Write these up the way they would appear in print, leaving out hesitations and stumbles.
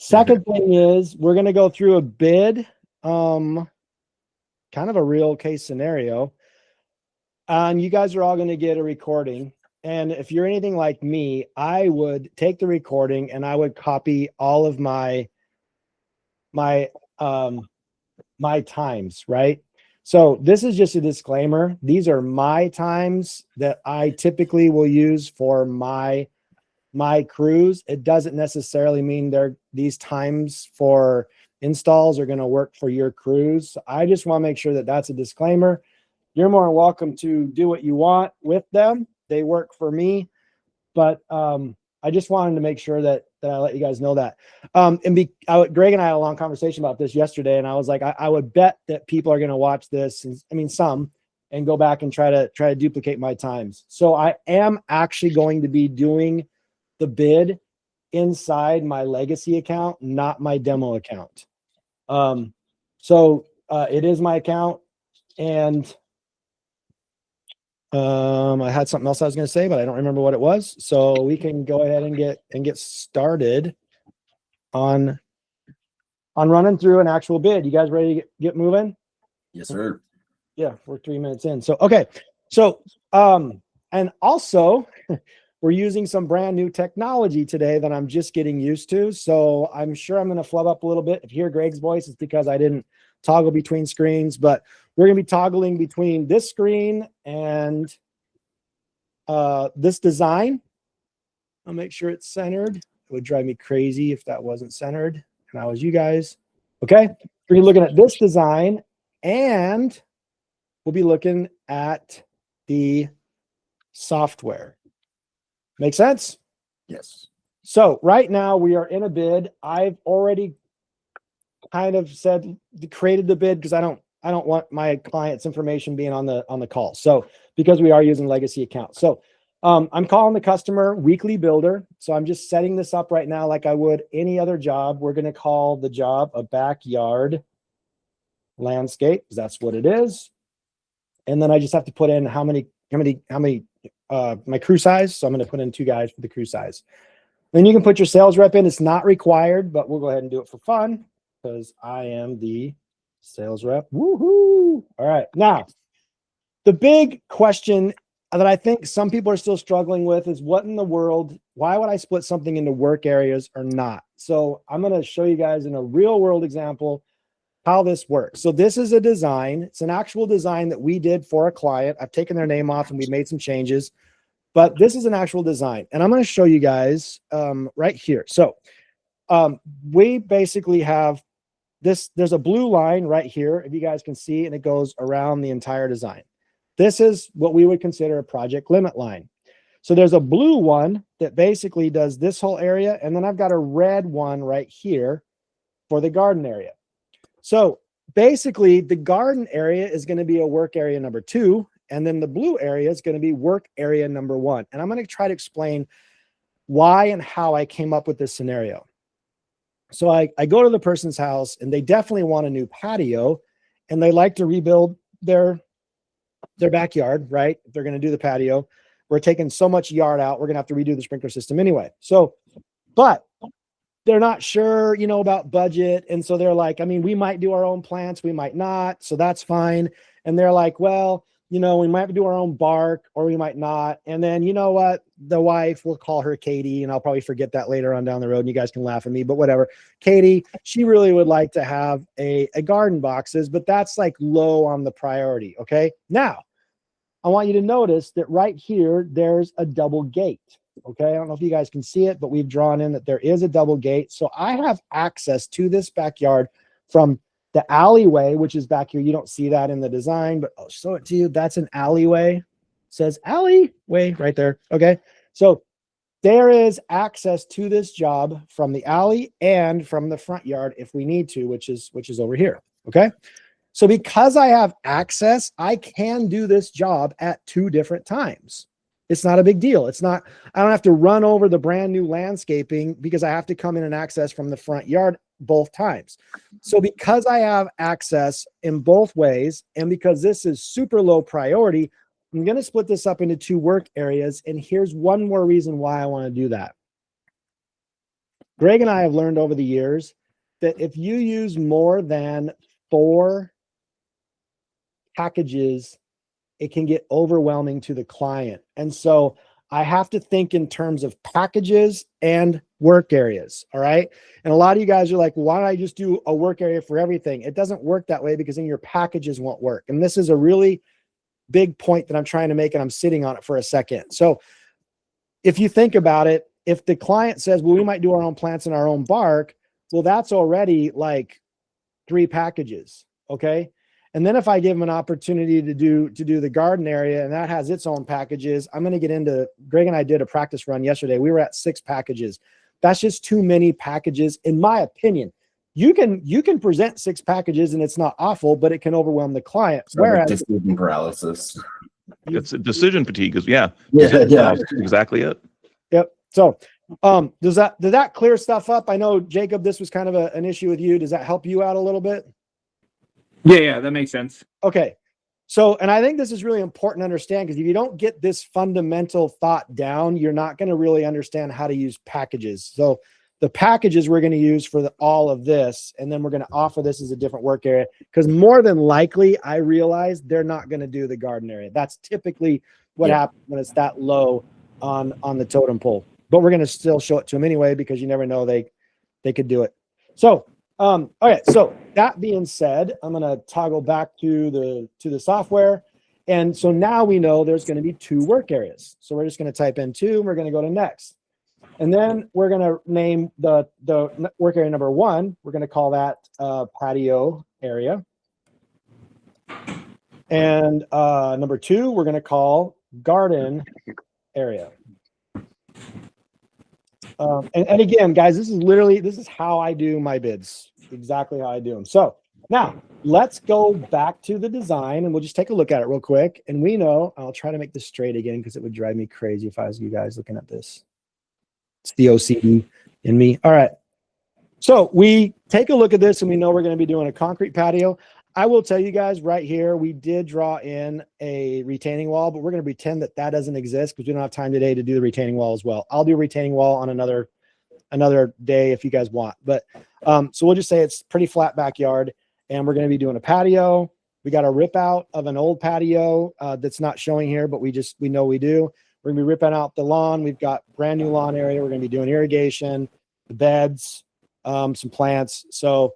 Second thing is we're going to go through a bid, kind of a real case scenario. And you guys are all going to get a recording. And if you're anything like me, I would take the recording and I would copy all of my times, right? So this is just a disclaimer. These are my times that I typically will use for my crews. It doesn't necessarily mean these times for installs are going to work for your crews. I just want to make sure that that's a disclaimer. You're more than welcome to do what you want with them. They work for me, but I just wanted to make sure that I let you guys know that. Greg and I had a long conversation about this yesterday, and I was like, I would bet that people are going to watch this, and I mean some, and go back and try to duplicate my times. So I am actually going to be doing the bid inside my legacy account, not my demo account. It is my account, and I had something else I was going to say, but I don't remember what it was. So we can go ahead and get started on running through an actual bid. You guys ready to get moving? Yes, sir. Yeah, we're 3 minutes in. So, okay. So, and also we're using some brand new technology today that I'm just getting used to. So I'm sure I'm going to flub up a little bit. If you hear Greg's voice, it's because I didn't toggle between screens, but we're going to be toggling between this screen and this design. I'll make sure it's centered. It would drive me crazy if that wasn't centered and I was you guys. Okay. We're looking at this design, and we'll be looking at the software. Make sense? Yes. So right now we are in a bid. I've already kind of created the bid because I don't want my client's information being on the call. So because we are using legacy accounts. So I'm calling the customer Weekly Builder. So I'm just setting this up right now like I would any other job. We're going to call the job a backyard landscape, because that's what it is. And then I just have to put in how many my crew size. So I'm going to put in 2 guys for the crew size. Then you can put your sales rep in. It's not required, but we'll go ahead and do it for fun because I am the sales rep. Woohoo! All right. Now, the big question that I think some people are still struggling with is, what in the world, why would I split something into work areas or not? So I'm going to show you guys in a real world example how this works. So this is a design. It's an actual design that we did for a client. I've taken their name off and we made some changes, but this is an actual design. And I'm going to show you guys right here. So we basically have this. There's a blue line right here, if you guys can see, and it goes around the entire design. This is what we would consider a project limit line. So there's a blue one that basically does this whole area. And then I've got a red one right here for the garden area. So basically the garden area is going to be a work area number 2. And then the blue area is going to be work area number 1. And I'm going to try to explain why and how I came up with this scenario. So I go to the person's house, and they definitely want a new patio, and they like to rebuild their backyard, right? If they're going to do the patio, we're taking so much yard out, we're going to have to redo the sprinkler system anyway. So, but they're not sure, about budget. And so they're like, I mean, we might do our own plants, we might not. So that's fine. And they're like, well, we might have to do our own bark, or we might not. And then, you know what? The wife, we'll call her Katie, and I'll probably forget that later on down the road, and you guys can laugh at me, but whatever. Katie, she really would like to have a garden boxes, but that's like low on the priority. Okay. Now, I want you to notice that right here, there's a double gate. Okay. I don't know if you guys can see it, but we've drawn in that there is a double gate. So I have access to this backyard from the alleyway, which is back here. You don't see that in the design, but I'll show it to you. That's an alleyway. It says alleyway right there. Okay. So there is access to this job from the alley and from the front yard if we need to, which is over here. Okay. So because I have access, I can do this job at 2 different times. It's not a big deal. I don't have to run over the brand new landscaping because I have to come in and access from the front yard both times. So because I have access in both ways, and because this is super low priority, I'm going to split this up into 2 work areas. And here's one more reason why I want to do that. Greg and I have learned over the years that if you use more than 4 packages, it can get overwhelming to the client. And so I have to think in terms of packages and work areas. All right. And a lot of you guys are like, why don't I just do a work area for everything? It doesn't work that way because then your packages won't work. And this is a really big point that I'm trying to make, and I'm sitting on it for a second. So if you think about it, if the client says, well, we might do our own plants and our own bark, well, that's already like 3 packages. Okay. And then if I give them an opportunity to do the garden area, and that has its own packages, I'm going to get into, Greg and I did a practice run yesterday. We were at 6 packages. That's just too many packages, in my opinion. You can present 6 packages and it's not awful, but it can overwhelm the client. Whereas decision paralysis. It's a decision fatigue. Yeah. Exactly it. Yep. So did that clear stuff up? I know, Jacob, this was kind of an issue with you. Does that help you out a little bit? Yeah, that makes sense. Okay. So, and I think this is really important to understand, because if you don't get this fundamental thought down, you're not going to really understand how to use packages. So the packages we're going to use for all of this, and then we're going to offer this as a different work area, because more than likely, I realize they're not going to do the garden area. That's typically what happens when it's that low on the totem pole. But we're going to still show it to them anyway, because you never know, they could do it. So, okay. So that being said, I'm going to toggle back to the software. And so now we know there's going to be 2 work areas. So we're just going to type in 2 and we're going to go to next. And then we're going to name the work area number 1. We're going to call that patio area. And number 2, we're going to call garden area. And again, guys, this is how I do my bids, exactly how I do them. So now let's go back to the design and we'll just take a look at it real quick. And we know, I'll try to make this straight again, because it would drive me crazy if I was you guys looking at this. It's the OCD in me. All right. So we take a look at this and we know we're going to be doing a concrete patio. I will tell you guys right here, we did draw in a retaining wall, but we're going to pretend that that doesn't exist because we don't have time today to do the retaining wall as well. I'll do a retaining wall on another day if you guys want. But so we'll just say it's pretty flat backyard, and we're going to be doing a patio. We got a rip out of an old patio that's not showing here, but we know we do. We're going to be ripping out the lawn. We've got brand new lawn area. We're going to be doing irrigation, the beds, some plants. So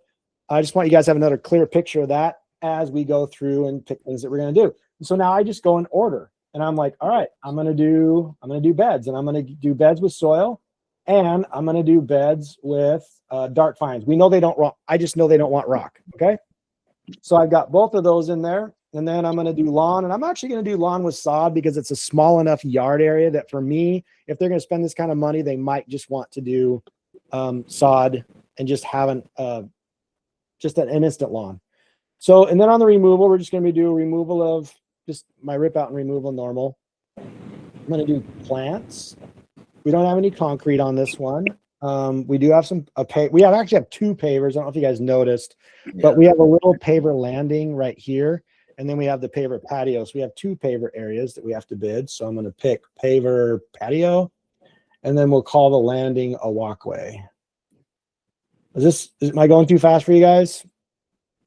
I just want you guys to have another clear picture of that as we go through and pick things that we're going to do. And so now I just go in order, and I'm like, all right, I'm going to do beds, and I'm going to do beds with soil, and I'm going to do beds with dark fines. We know they don't rock. I just know they don't want rock. Okay. So I've got both of those in there, and then I'm going to do lawn, and I'm actually going to do lawn with sod because it's a small enough yard area that for me, if they're going to spend this kind of money, they might just want to do sod and just have just an instant lawn. So, and then on the removal, we're just going to do a removal of just my rip out and removal normal. I'm going to do plants. We don't have any concrete on this one. We do have we actually have 2 pavers. I don't know if you guys noticed, but we have a little paver landing right here. And then we have the paver patio. So we have 2 paver areas that we have to bid. So I'm going to pick paver patio, and then we'll call the landing a walkway. Am I going too fast for you guys?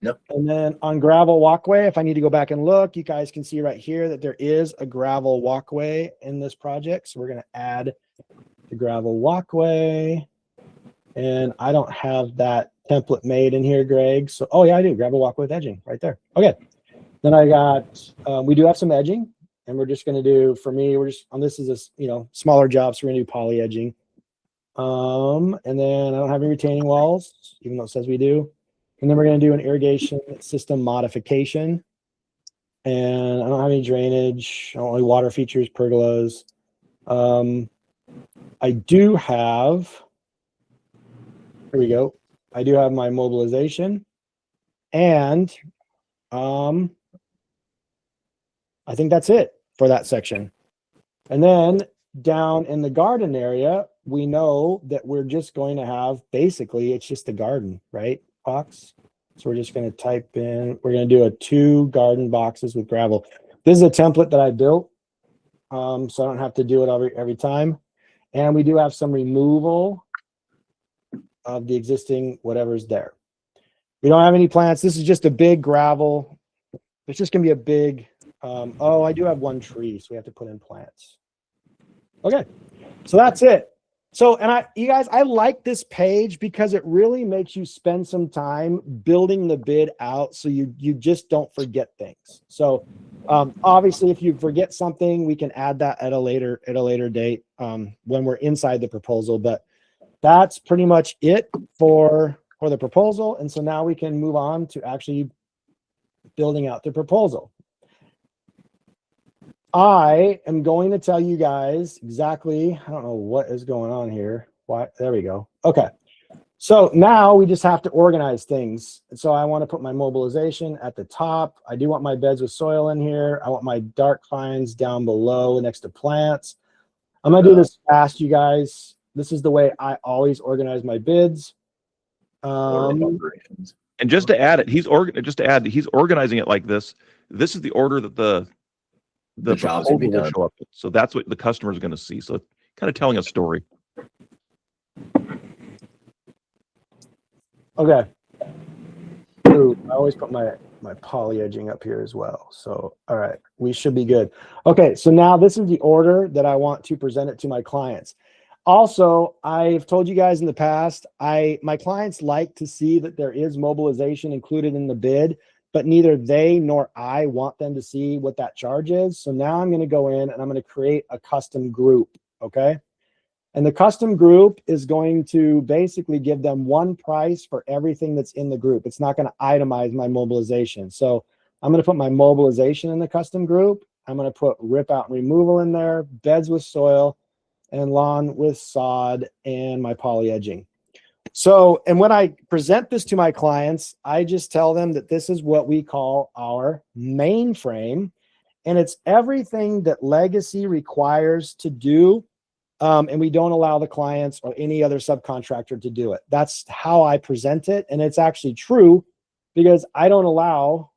Nope. And then on gravel walkway, if I need to go back and look, you guys can see right here that there is a gravel walkway in this project. So we're going to add the gravel walkway. And I don't have that template made in here, Greg. So, oh yeah, I do. Gravel walkway with edging right there. Okay. Then I got, we do have some edging, and we're just going to do, for me, we're just on, this is a, smaller job. So we're going to do poly edging. And then I don't have any retaining walls, even though it says we do. And then we're going to do an irrigation system modification. And I don't have any drainage, only water features, pergolas. I do have, here we go. I do have my mobilization, and I think that's it for that section. And then down in the garden area, we know that we're just going to have, basically, it's just a garden, right, box? So we're just going to type in, we're going to do 2 garden boxes with gravel. This is a template that I built, so I don't have to do it every time. And we do have some removal of the existing whatever's there. We don't have any plants. This is just a big gravel. It's just gonna be a big, oh, I do have one tree, so we have to put in plants. Okay, so that's it. So, and you guys, I like this page because it really makes you spend some time building the bid out so you just don't forget things. So obviously if you forget something, we can add that at a later date when we're inside the proposal, but that's pretty much it for the proposal. And so now we can move on to actually building out the proposal. I am going to tell you guys exactly, I don't know what is going on here. Why? There we go. Okay. So now we just have to organize things. So I want to put my mobilization at the top. I do want my beds with soil in here. I want my dark fines down below next to plants. I'm going to do this fast, you guys. This is the way I always organize my bids. And just to add it, he's organizing it like this. This is the order that the jobs will be proposal done. show up. So that's what the customer is going to see. So kind of telling a story. Okay. Ooh, I always put my poly edging up here as well. So, all right, we should be good. Okay, so now this is the order that I want to present it to my clients. Also, I've told you guys in the past, my clients like to see that there is mobilization included in the bid, but neither they nor I want them to see what that charge is. So now I'm going to go in and I'm going to create a custom group, okay? And the custom group is going to basically give them one price for everything that's in the group. It's not going to itemize my mobilization. So I'm going to put my mobilization in the custom group. I'm going to put rip out and removal in there, beds with soil, and lawn with sod, and my poly edging. So, and when I present this to my clients, I just tell them that this is what we call our mainframe, and it's everything that legacy requires to do. And we don't allow the clients or any other subcontractor to do it. That's how I present it. And it's actually true because I don't allow,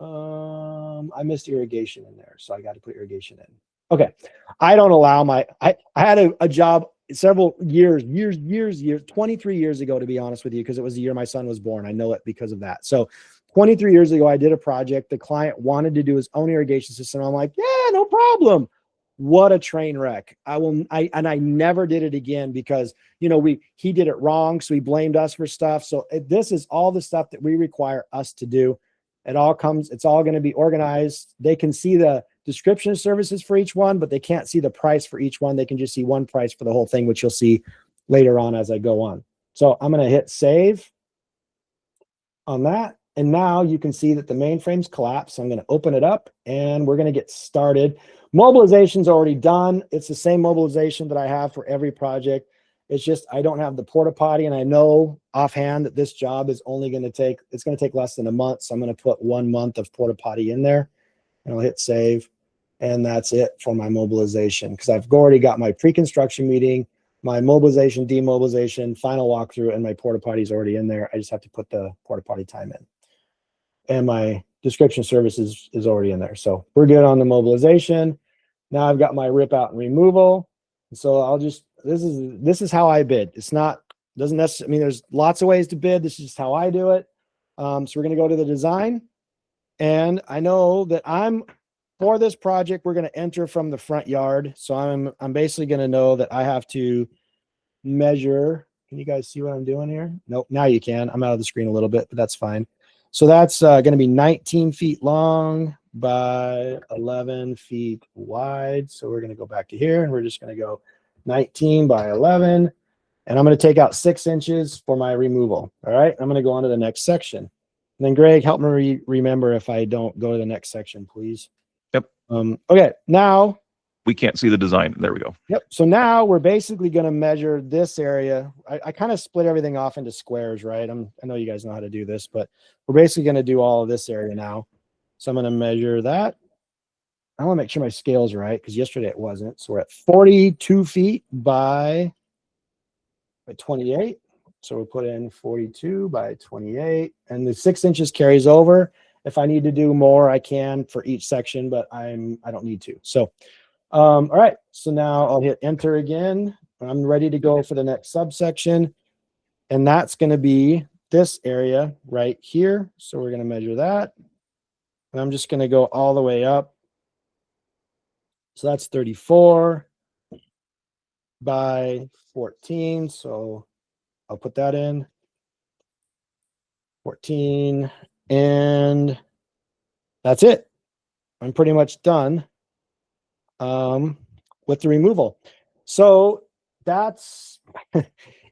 I missed irrigation in there. So I got to put irrigation in. Okay. I don't allow I had a job several years, 23 years ago, to be honest with you, because it was the year my son was born. I know it because of that. So 23 years ago, I did a project. The client wanted to do his own irrigation system. I'm like, yeah, no problem. What a train wreck. I never did it again because, you know, he did it wrong. So he blamed us for stuff. So this is all the stuff that we require us to do. It's all going to be organized. They can see the description of services for each one, but they can't see the price for each one. They can just see one price for the whole thing, which you'll see later on as I go on. So I'm going to hit save on that. And now you can see that the mainframe's collapsed. So I'm going to open it up and we're going to get started. Mobilization's already done. It's the same mobilization that I have for every project. It's just I don't have the porta potty, and I know offhand that this job is only going to take, it's going to take less than a month. So I'm going to put 1 month of porta potty in there, and I'll hit save. And that's it for my mobilization, because I've already got my pre-construction meeting, my mobilization, demobilization, final walkthrough, and my porta potty is already in there. I just have to put the porta potty time in. And my description services is already in there. So we're good on the mobilization. Now I've got my rip out and removal. So I'll just, this is how I bid. It's not, doesn't necessarily, I mean, there's lots of ways to bid. This is just how I do it. So we're going to go to the design, and I know that for this project, we're going to enter from the front yard. So I'm basically going to know that I have to measure. Can you guys see what I'm doing here? Nope. Now you can. I'm out of the screen a little bit, but that's fine. So that's going to be 19 feet long by 11 feet wide. So we're going to go back to here, and we're just going to go 19 by 11. And I'm going to take out 6 inches for my removal. All right. I'm going to go on to the next section. And then Greg, help me remember if I don't go to the next section, please. Yep. Okay. Now We can't see the design. There we go. Yep. So now we're basically going to measure this area. I kind of split everything off into squares, right? I know you guys know how to do this, but we're basically going to do all of this area now. So I'm going to measure that. I want to make sure my scale's right, because yesterday it wasn't. So we're at 42 feet by 28. So we'll put in 42 by 28, and the 6 inches carries over. If I need to do more, I can for each section, but I don't need to. So, all right. So now I'll hit enter again. I'm ready to go for the next subsection. And that's going to be this area right here. So we're going to measure that. And I'm just going to go all the way up. So that's 34 by 14. So I'll put that in 14, and that's it. I'm pretty much done with the removal. So that's,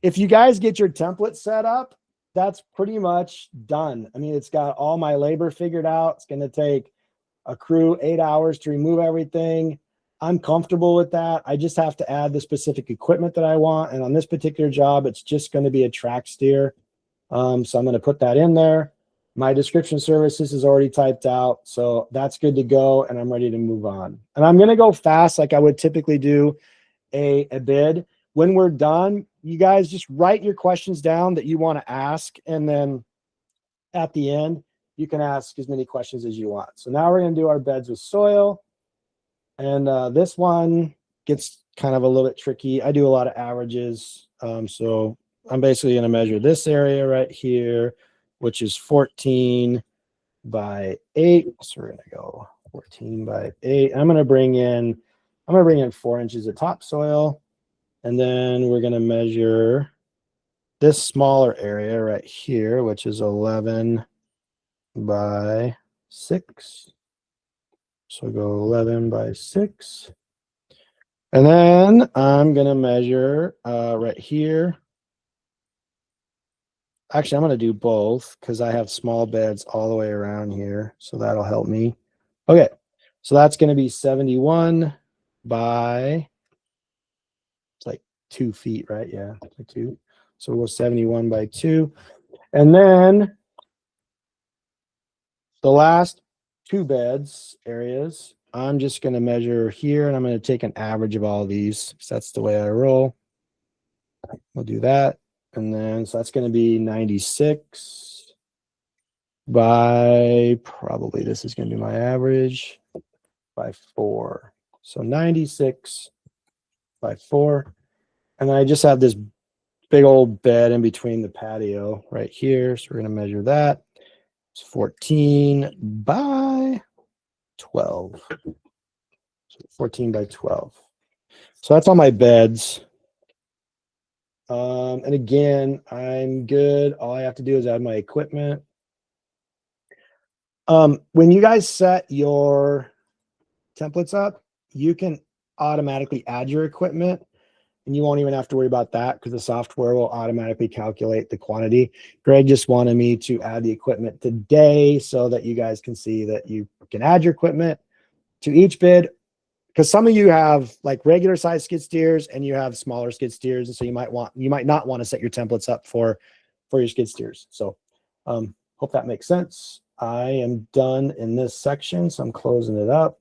if you guys get your template set up, that's pretty much done. I mean, it's got all my labor figured out. It's going to take a crew 8 hours to remove everything. I'm comfortable with that. I just have to add the specific equipment that I want. And on this particular job, it's just going to be a track steer. So I'm going to put that in there. My description services is already typed out. So that's good to go. And I'm ready to move on. And I'm going to go fast like I would typically do a bid. When we're done, you guys just write your questions down that you want to ask. And then at the end, you can ask as many questions as you want. So now we're going to do our beds with soil. And this one gets kind of a little bit tricky. I do a lot of averages. So I'm basically going to measure this area right here, which is 14 by 8. So we're going to go 14 by 8. I'm going to bring in 4 inches of topsoil. And then we're going to measure this smaller area right here, which is 11 by 6. So go 11 by 6. And then I'm going to measure right here. Actually, I'm going to do both because I have small beds all the way around here. So that'll help me. Okay. So that's going to be 71 by, it's like 2 feet, right? Yeah, like 2. So we'll go 71 by 2. And then the last 2 beds areas, I'm just going to measure here, and I'm going to take an average of all of these because that's the way I roll. We'll do that. And then, so that's going to be 96 by, probably this is going to be my average, by 4. So 96 by 4. And then I just have this big old bed in between the patio right here. So we're going to measure that. It's 14 by 12. So 14 by 12. So that's all my beds. And again, I'm good. All I have to do is add my equipment. When you guys set your templates up, you can automatically add your equipment, and you won't even have to worry about that because the software will automatically calculate the quantity. Greg just wanted me to add the equipment today so that you guys can see that you can add your equipment to each bid, because some of you have like regular size skid steers and you have smaller skid steers. And so you might not want to set your templates up for your skid steers. So hope that makes sense. I am done in this section, so I'm closing it up.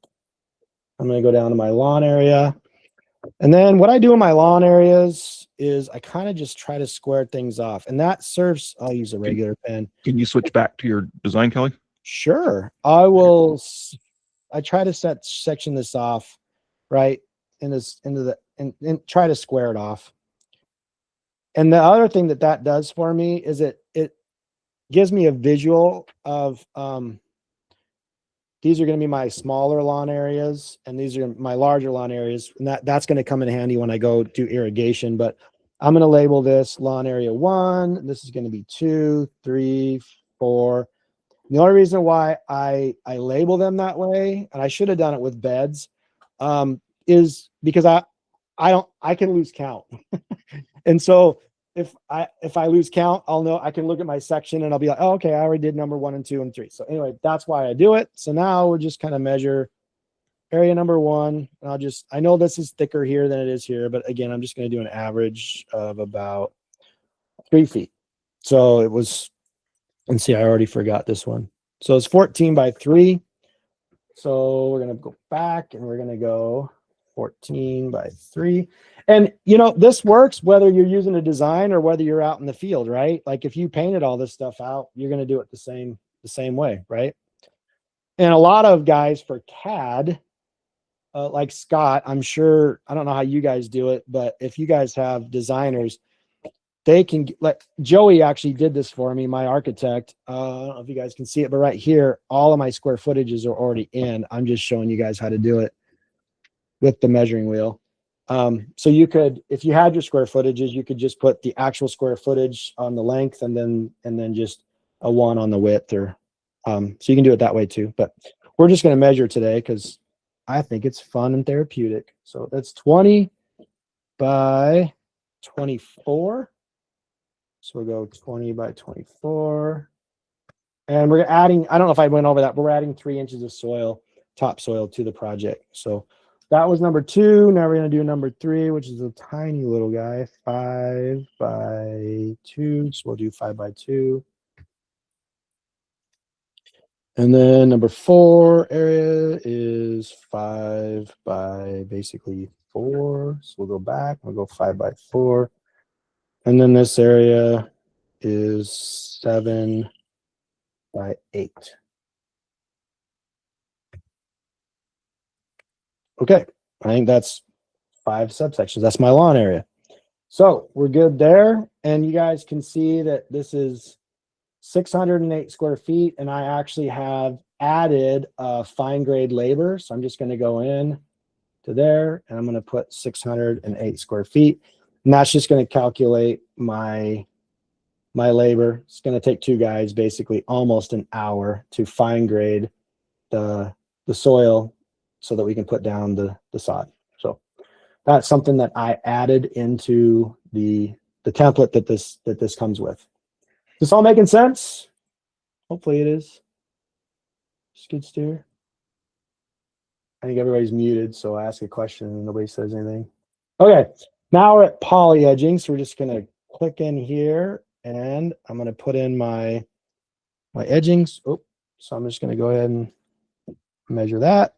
I'm going to go down to my lawn area. And then what I do in my lawn areas is I kind of just try to square things off, and that serves, I'll use a regular pen. Can you switch back to your design, Kelly? Sure. I try to section this off right and try to square it off. And the other thing that does for me is it gives me a visual of these are going to be my smaller lawn areas and these are my larger lawn areas, and that's going to come in handy when I go do irrigation. But I'm going to label this lawn area 1. This is going to be 2, 3, 4. The only reason why I label them that way, and I should have done it with beds, is because I can lose count. And so if I lose count, I'll know, I can look at my section and I'll be like, oh, okay, I already did number 1 and 2 and 3. So anyway, that's why I do it. So now we're just kind of measure area number 1. And I know this is thicker here than it is here, but again, I'm just going to do an average of about 3 feet. So it was, and see, I already forgot this one. So it's 14 by 3. So we're going to go back and we're going to go 14 by 3. And you know, this works whether you're using a design or whether you're out in the field, right? Like if you painted all this stuff out, you're going to do it the same way, right? And a lot of guys for CAD, like Scott, I'm sure, I don't know how you guys do it, but if you guys have designers, they can like Joey actually did this for me, my architect. I don't know if you guys can see it, but right here, all of my square footages are already in. I'm just showing you guys how to do it with the measuring wheel. So you could, if you had your square footages, you could just put the actual square footage on the length and then just a 1 on the width, or so you can do it that way too. But we're just going to measure today because I think it's fun and therapeutic. So that's 20 by 24. So we'll go 20 by 24. And we're adding, I don't know if I went over that, but we're adding 3 inches of soil, topsoil to the project. So that was number 2. Now we're going to do number 3, which is a tiny little guy, 5 by 2. So we'll do 5 by 2. And then number 4 area is 5 by basically 4. So we'll go back, we'll go 5 by 4. And then this area is 7 by 8. Okay, I think that's 5 subsections. That's my lawn area. So we're good there. And you guys can see that this is 608 square feet. And I actually have added fine grade labor. So I'm just going to go in to there and I'm going to put 608 square feet. And that's just going to calculate my labor. It's going to take 2 guys basically almost an hour to fine grade the soil so that we can put down the sod. So that's something that I added into the template that this comes with. Is this all making sense? Hopefully it is. Skid steer. I think everybody's muted, so I ask a question and nobody says anything. Okay, now we're at poly edging, so we're just gonna click in here and I'm gonna put in my edgings. Oh, so I'm just gonna go ahead and measure that.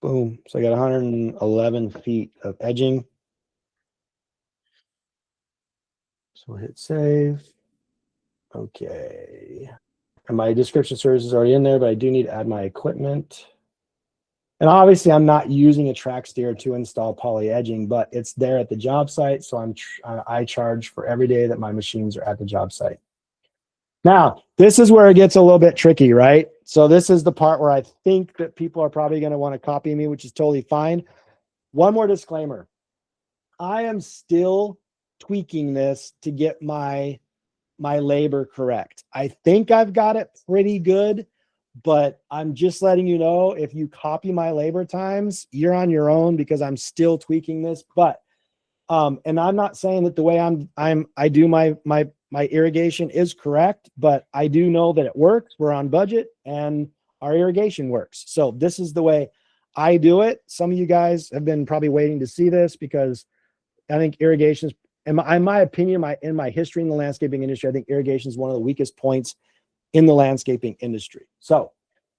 Boom. So I got 111 feet of edging. So we'll hit save. Okay. And my description service is already in there, but I do need to add my equipment. And obviously I'm not using a track steer to install poly edging, but it's there at the job site. So I charge for every day that my machines are at the job site. Now, this is where it gets a little bit tricky, right? So this is the part where I think that people are probably going to want to copy me, which is totally fine. One more disclaimer. I am still tweaking this to get my labor correct. I think I've got it pretty good, but I'm just letting you know, if you copy my labor times, you're on your own because I'm still tweaking this. But and I'm not saying that the way I do my irrigation is correct, but I do know that it works. We're on budget and our irrigation works. So this is the way I do it. Some of you guys have been probably waiting to see this because I think irrigation is, in my opinion, in my history in the landscaping industry, I think irrigation is one of the weakest points in the landscaping industry. So,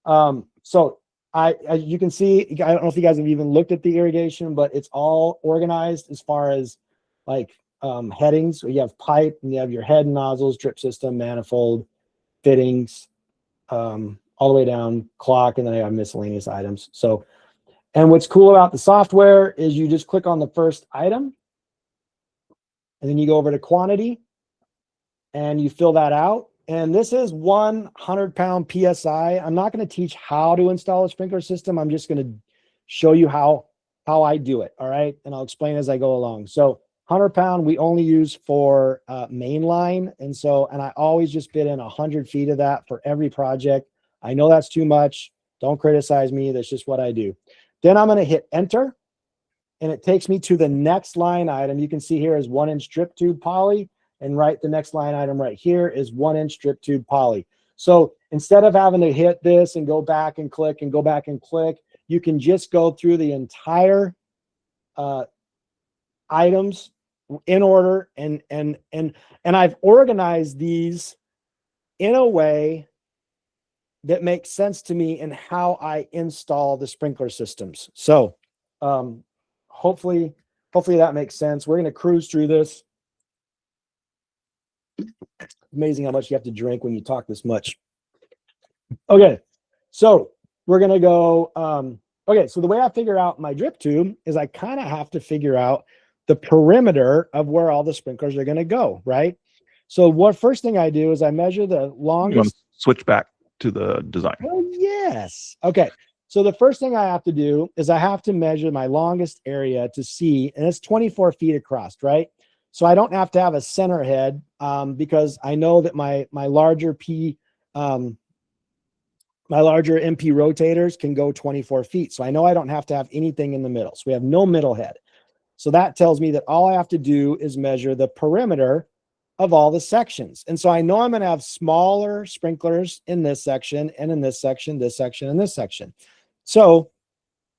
as you can see, I don't know if you guys have even looked at the irrigation, but it's all organized as far as like headings. So you have pipe and you have your head nozzles, drip system, manifold, fittings, all the way down clock, and then I have miscellaneous items. So, and what's cool about the software is you just click on the first item and then you go over to quantity and you fill that out. And this is 100-pound PSI. I'm not going to teach how to install a sprinkler system. I'm just going to show you how I do it. All right. And I'll explain as I go along. So 100-pound, we only use for main line. And I always just bid in 100 feet of that for every project. I know that's too much. Don't criticize me. That's just what I do. Then I'm going to hit enter. And it takes me to the next line item. You can see here is 1-inch drip tube poly. And the next line item right here is 1-inch drip tube poly. So instead of having to hit this and go back and click and go back and click, you can just go through the entire items in order. And I've organized these in a way that makes sense to me in how I install the sprinkler systems. So hopefully that makes sense. We're going to cruise through this. Amazing how much you have to drink when you talk this much. Okay, so we're going to go Okay, so the way I figure out my drip tube is I kind of have to figure out the perimeter of where all the sprinklers are going to go, right? So what first thing I do is I measure the You want longest. to switch back to the design. Oh, yes. Okay. So the first thing I have to do is I have to measure my longest area to see, and it's 24 feet across, right? So I don't have to have a center head because I know that my larger my larger MP rotators can go 24 feet. So I know I don't have to have anything in the middle. So we have no middle head. So that tells me that all I have to do is measure the perimeter of all the sections. And so I know I'm going to have smaller sprinklers in this section and in this section, this section, and this section. So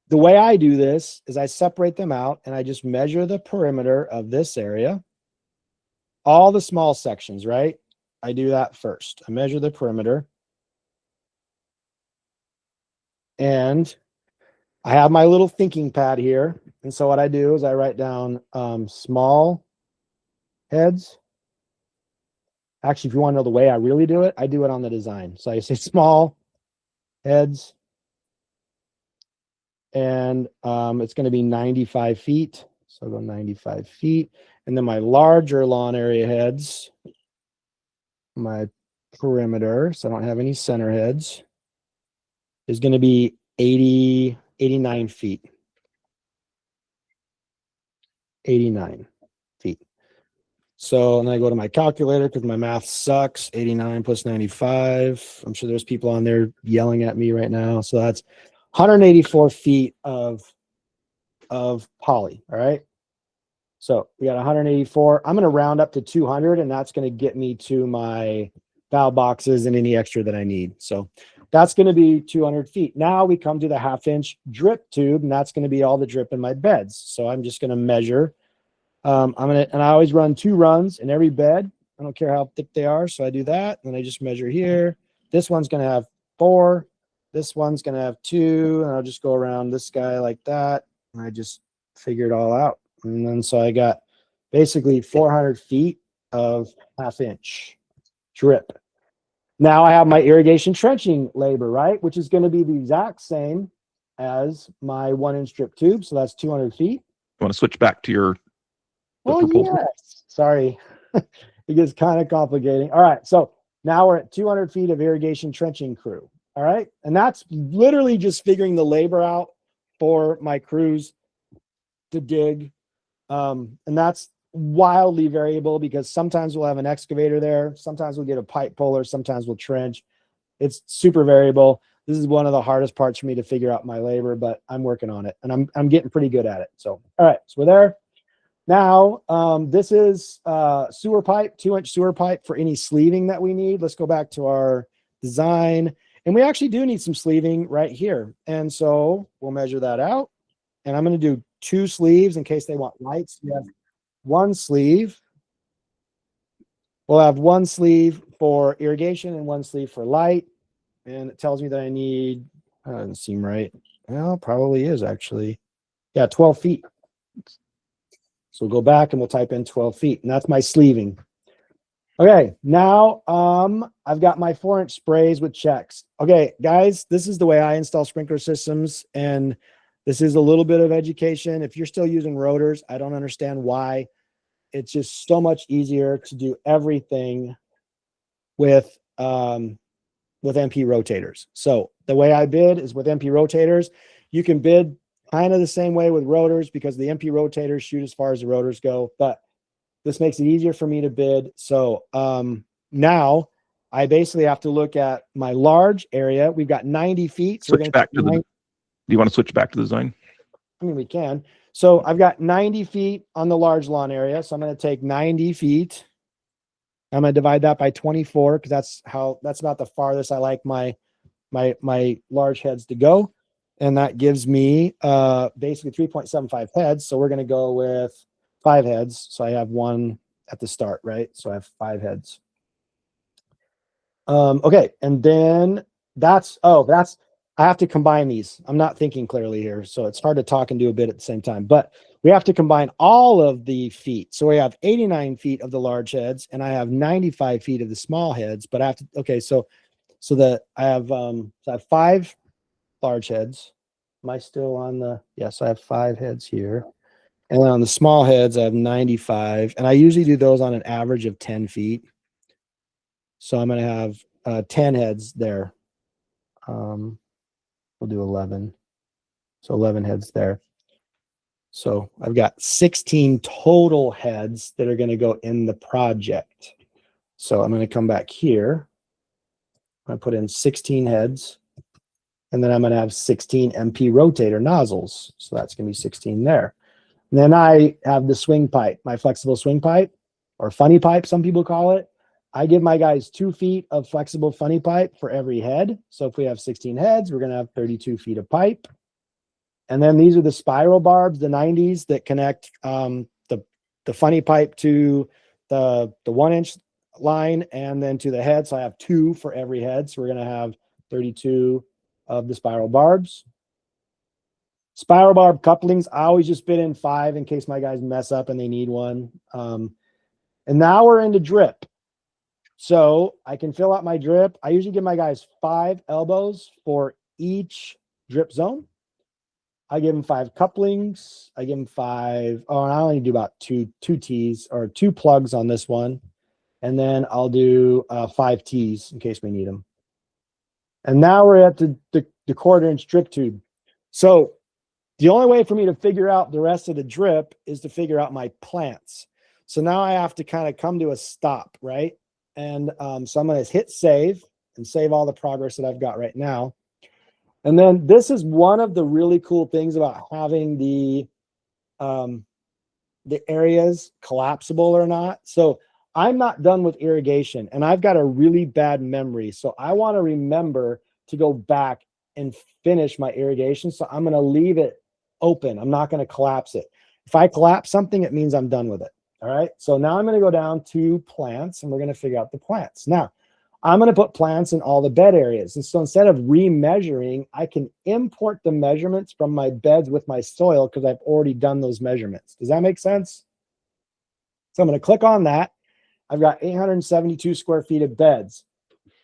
the way I do this is I separate them out and I just measure the perimeter of this area. All the small sections, right? I do that first. I measure the perimeter. And I have my little thinking pad here. And so what I do is I write down small heads. Actually, if you want to know the way I really do it, I do it on the design. So I say small heads. And it's going to be 95 feet. So I'll go 95 feet. And then my larger lawn area heads, my perimeter, so I don't have any center heads, is going to be 89 feet. 89 feet. So, and then I go to my calculator because my math sucks. 89 plus 95. I'm sure there's people on there yelling at me right now. So that's 184 feet of poly. All right. So we got 184. I'm going to round up to 200, and that's going to get me to my valve boxes and any extra that I need. So that's going to be 200 feet. Now we come to the 1/2-inch drip tube, and that's going to be all the drip in my beds. So I'm just going to measure. And I always run 2 runs in every bed. I don't care how thick they are. So I do that. And I just measure here. This one's going to have 4. This one's going to have 2. And I'll just go around this guy like that. And I just figure it all out. And then so I got basically 400 feet of 1/2-inch drip. Now I have my irrigation trenching labor, right? Which is going to be the exact same as my 1-inch drip tube. So that's 200 feet. You want to switch back to your Oh, yes. Sorry. It gets kind of complicating. All right. So now we're at 200 feet of irrigation trenching crew. All right. And that's literally just figuring the labor out for my crews to dig. And that's wildly variable because sometimes we'll have an excavator there. Sometimes we'll get a pipe puller. Sometimes we'll trench. It's super variable. This is one of the hardest parts for me to figure out my labor, but I'm working on it and I'm getting pretty good at it. So, all right. So we're there. Now, this is sewer pipe, 2-inch sewer pipe for any sleeving that we need. Let's go back to our design. And we actually do need some sleeving right here. And so we'll measure that out. And I'm going to do 2 sleeves in case they want lights. We have 1 sleeve. We'll have 1 sleeve for irrigation and 1 sleeve for light. And it tells me that I need, doesn't seem right. Well, probably is actually. Yeah, 12 feet. So we'll go back and we'll type in 12 feet, and that's my sleeving. Okay, now I've got my 4-inch sprays with checks. Okay, guys, this is the way I install sprinkler systems, and this is a little bit of education. If you're still using rotors, I don't understand why. It's just so much easier to do everything with MP rotators. So the way I bid is with MP rotators. You can bid kind of the same way with rotors because the MP rotators shoot as far as the rotors go, but this makes it easier for me to bid. So now I basically have to look at my large area. We've got 90 feet. So switch back to the, do you want to switch back to the design? I mean, we can. So I've got 90 feet on the large lawn area. So I'm going to take 90 feet. I'm going to divide that by 24 because that's about the farthest I like my large heads to go. And that gives me basically 3.75 heads. So we're going to go with 5 heads. So I have 1 at the start, right? So I have 5 heads. Okay. And then I have to combine these. I'm not thinking clearly here. So it's hard to talk and do a bit at the same time, but we have to combine all of the feet. So we have 89 feet of the large heads and I have 95 feet of the small heads, but I have to, okay. So that I have 5 large heads. Am I still on the, yes, I have 5 heads here. And then on the small heads, I have 95. And I usually do those on an average of 10 feet. So I'm going to have 10 heads there. We'll do 11. So 11 heads there. So I've got 16 total heads that are going to go in the project. So I'm going to come back here. I'm going to put in 16 heads. And then I'm going to have 16 MP rotator nozzles. So that's going to be 16 there. And then I have the swing pipe, my flexible swing pipe, or funny pipe, some people call it. I give my guys 2 feet of flexible funny pipe for every head. So if we have 16 heads, we're going to have 32 feet of pipe. And then these are the spiral barbs, the 90s that connect the funny pipe to the 1-inch line and then to the head. So I have 2 for every head. So we're going to have 32 of the spiral barbs. Spiral barb couplings, I always just fit in 5 in case my guys mess up and they need one. And now we're into drip. So I can fill out my drip. I usually give my guys 5 elbows for each drip zone. I give them 5 couplings. I give them 5. Oh, and I only do about two T's or 2 plugs on this one. And then I'll do 5 T's in case we need them. And now we're at the 1/4-inch drip tube. So the only way for me to figure out the rest of the drip is to figure out my plants. So now I have to kind of come to a stop, right? And so I'm going to hit save and save all the progress that I've got right now. And then this is one of the really cool things about having the areas collapsible or not. So I'm not done with irrigation and I've got a really bad memory. So I want to remember to go back and finish my irrigation. So I'm going to leave it open. I'm not going to collapse it. If I collapse something, it means I'm done with it. All right. So now I'm going to go down to plants and we're going to figure out the plants. Now I'm going to put plants in all the bed areas. And so instead of remeasuring, I can import the measurements from my beds with my soil because I've already done those measurements. Does that make sense? So I'm going to click on that. I've got 872 square feet of beds.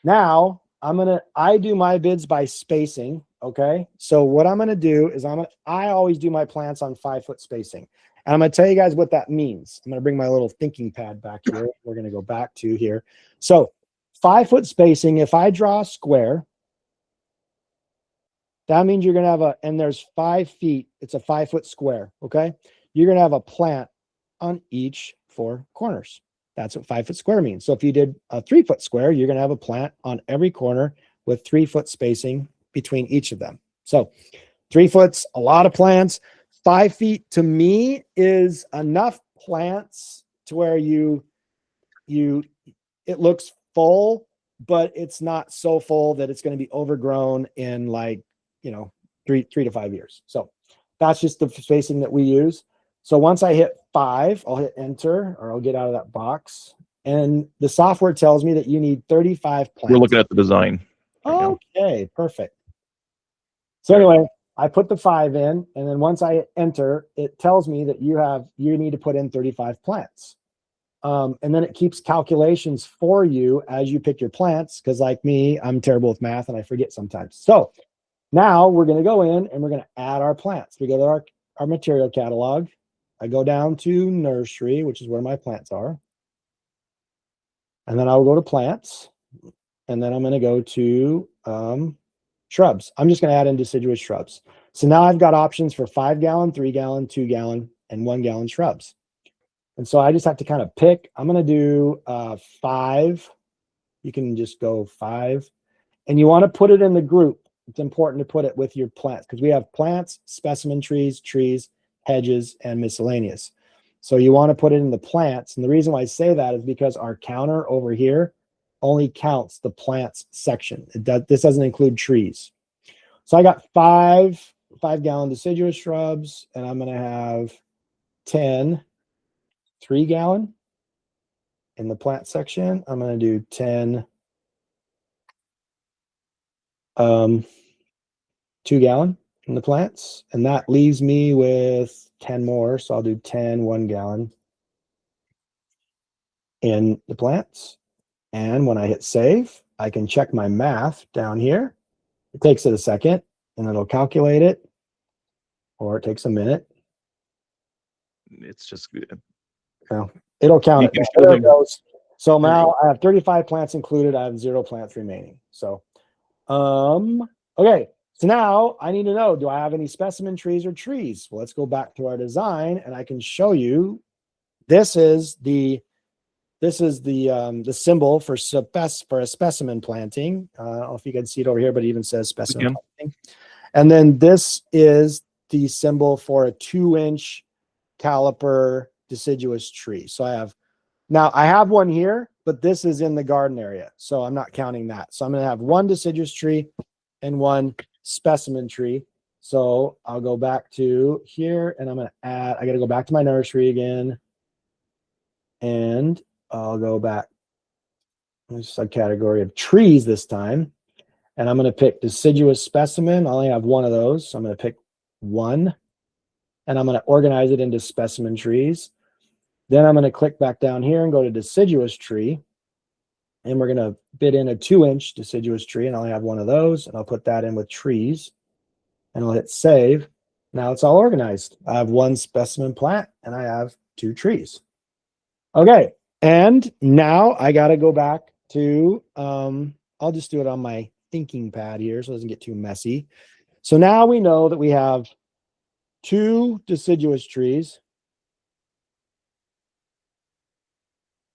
Now I do my bids by spacing. Okay. So what I'm going to do is I always do my plants on 5-foot spacing. And I'm going to tell you guys what that means. I'm going to bring my little thinking pad back here. We're going to go back to here. So 5-foot spacing, if I draw a square, that means you're going to have and there's 5 feet. It's a 5-foot square. Okay. You're going to have a plant on each 4 corners. That's what 5-foot square means. So if you did a 3-foot square, you're going to have a plant on every corner with 3-foot spacing between each of them. So 3 foot's a lot of plants. 5 feet to me is enough plants to where it looks full, but it's not so full that it's going to be overgrown in 3 to 5 years. So that's just the spacing that we use. So once I hit 5, I'll hit enter or I'll get out of that box. And the software tells me that you need 35 plants. We're looking at the design. Okay, perfect. So anyway, I put the 5 in, and then once I hit enter, it tells me that you need to put in 35 plants. And then it keeps calculations for you as you pick your plants, because like me, I'm terrible with math and I forget sometimes. So now we're going to go in and we're going to add our plants. We go to our material catalog. I go down to nursery, which is where my plants are. And then I'll go to plants. And then I'm going to go to shrubs. I'm just going to add in deciduous shrubs. So now I've got options for 5-gallon, 3-gallon, 2-gallon, and 1-gallon shrubs. And so I just have to kind of pick. I'm going to do 5. You can just go 5. And you want to put it in the group. It's important to put it with your plants because we have plants, specimen trees, hedges, and miscellaneous. So you want to put it in the plants. And the reason why I say that is because our counter over here only counts the plants section. This doesn't include trees. So I got 5-gallon deciduous shrubs, and I'm going to have 10 3-gallon in the plant section. I'm going to do 10 2-gallon in the plants, and that leaves me with 10 more. So I'll do 10 1-gallon in the plants. And when I hit save, I can check my math down here. It takes it a second and it'll calculate it. or it takes a minute. It's just It'll count You it. can show There it them- goes. So now I have 35 plants included. I have 0 plants remaining. So, okay. So now I need to know, do I have any specimen trees or trees? Well, let's go back to our design and I can show you. This is the symbol for a specimen planting. I don't know if you can see it over here, but it even says specimen planting. And then this is the symbol for a 2-inch caliper deciduous tree. So I have one here, but this is in the garden area. So I'm not counting that. So I'm going to have one deciduous tree and one specimen tree. So I'll go back to here and I'm going to add, I got to go back to my nursery again. And I'll go back to subcategory of trees this time. And I'm going to pick deciduous specimen. I only have one of those. So I'm going to pick one and I'm going to organize it into specimen trees. Then I'm going to click back down here and go to deciduous tree. And we're going to bid in a 2-inch deciduous tree. And I only have one of those. And I'll put that in with trees. And I'll hit save. Now it's all organized. I have one specimen plant and I have 2 trees. Okay. And now I got to go back to, I'll just do it on my thinking pad here so it doesn't get too messy. So now we know that we have 2 deciduous trees.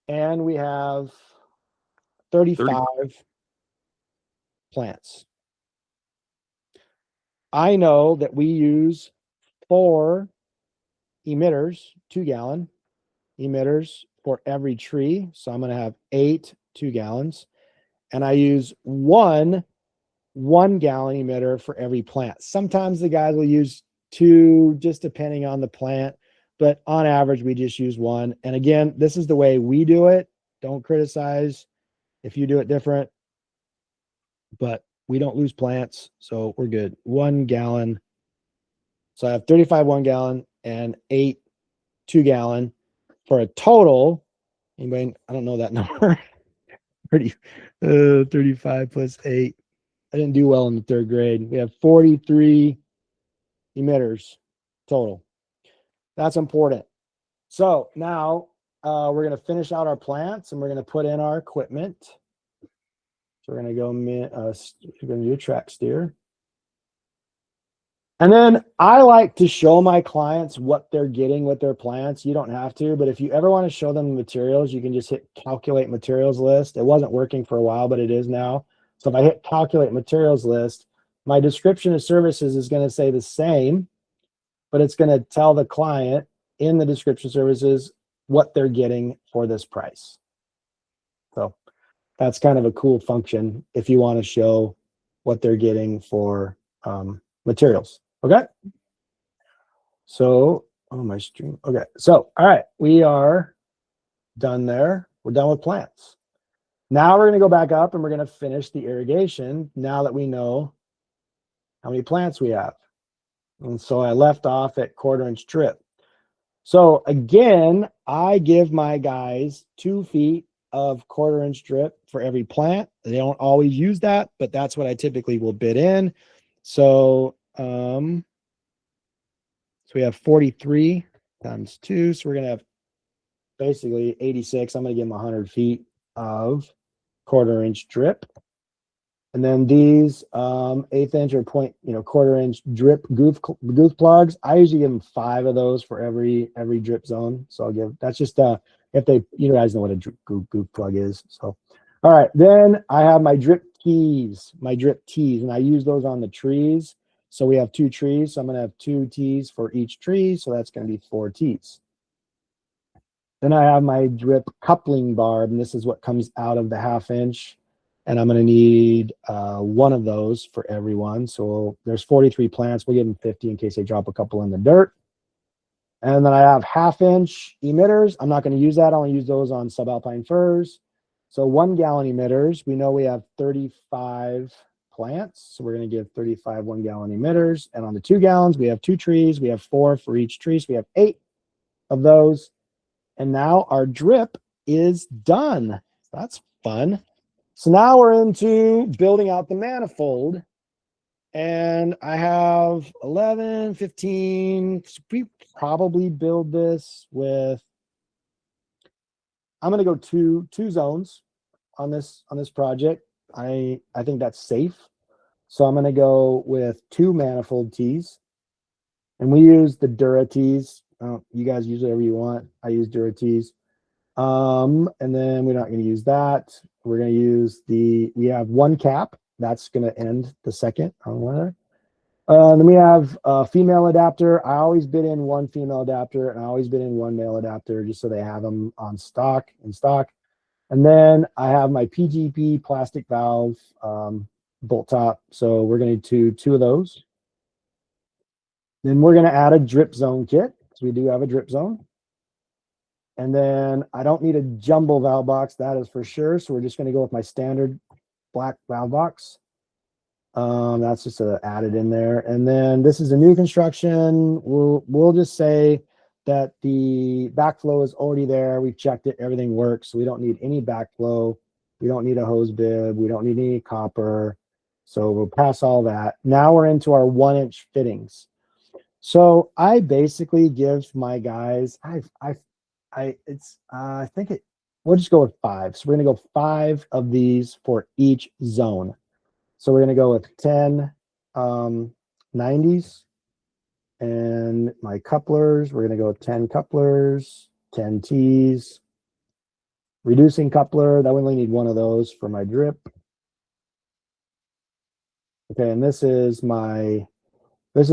And we have 35 plants. I know that we use 4 emitters, 2-gallon emitters for every tree. So I'm going to have 8 2-gallons. And I use 1 1-gallon emitter for every plant. Sometimes the guys will use 2, just depending on the plant. But on average, we just use 1. And again, this is the way we do it. Don't criticize if you do it different. But we don't lose plants, so we're good. 1 gallon. So I have 35 1-gallon and 8 2-gallon for a total. Anybody? I don't know that number. 35 plus 8. I didn't do well in the 3rd grade. We have 43 emitters total. That's important. So now we're going to finish out our plants and we're going to put in our equipment. So we're going to go, we're going to do a track steer. And then I like to show my clients what they're getting with their plants. You don't have to, but if you ever want to show them the materials, you can just hit calculate materials list. It wasn't working for a while, but it is now. So if I hit calculate materials list, my description of services is going to say the same, but it's going to tell the client in the description services what they're getting for this price. So that's kind of a cool function if you want to show what they're getting for materials. Okay. So, oh, my stream. Okay. So, all right, we are done there. We're done with plants. Now we're going to go back up and we're going to finish the irrigation now that we know how many plants we have. And so I left off at 1/4-inch drip. So again, I give my guys 2 feet of 1/4-inch drip for every plant. They don't always use that, but that's what I typically will bid in. So, so we have 43 times 2. So we're going to have basically 86. I'm going to give them 100 feet of 1/4-inch drip. And then these 1/8 inch or 1/4-inch drip goof plugs. I usually give them 5 of those for every drip zone. So I'll give, that's just if they, you guys know what a goof plug is. So, all right, then I have my drip tees, and I use those on the trees. So we have 2 trees. So I'm going to have 2 tees for each tree. So that's going to be 4 tees. Then I have my drip coupling barb, and this is what comes out of the 1/2 inch. And I'm going to need 1 of those for everyone. So there's 43 plants. We'll give them 50 in case they drop a couple in the dirt. And then I have 1/2 inch emitters. I'm not going to use that. I'll use those on subalpine firs. So 1-gallon emitters. We know we have 35 plants. So we're going to give 35 1-gallon emitters. And on the 2 gallons, we have 2 trees. We have 4 for each tree. So we have 8 of those. And now our drip is done. That's fun. So now we're into building out the manifold. and I have 11, 15. We probably build this with, I'm going to go two zones on this project. I think that's safe. So I'm going to go with 2 manifold tees, and we use the Dura tees. You guys use whatever you want. I use Dura tees. And then we're not going to use that. We're going to use we have 1 cap. That's going to end the second on one there. Then we have a female adapter. I always bid in 1 female adapter, and I always bid in 1 male adapter, just so they have them on stock, in stock. And then I have my PGP plastic valve bolt top. So we're going to do 2 of those. Then we're going to add a drip zone kit, because we do have a drip zone. And then I don't need a jumbo valve box, that is for sure. So we're just going to go with my standard black valve box. That's just added in there. And then this is a new construction. We'll just say that the backflow is already there. We've checked it, everything works. So we don't need any backflow. We don't need a hose bib. We don't need any copper. So we'll pass all that. Now we're into our 1-inch fittings. So I basically give my guys, we'll just go with 5. So we're going to go 5 of these for each zone. So we're going to go with 10 90s, and my couplers, we're going to go 10 couplers, 10 T's, reducing coupler, that we only need 1 of those for my drip. Okay, and this is my, we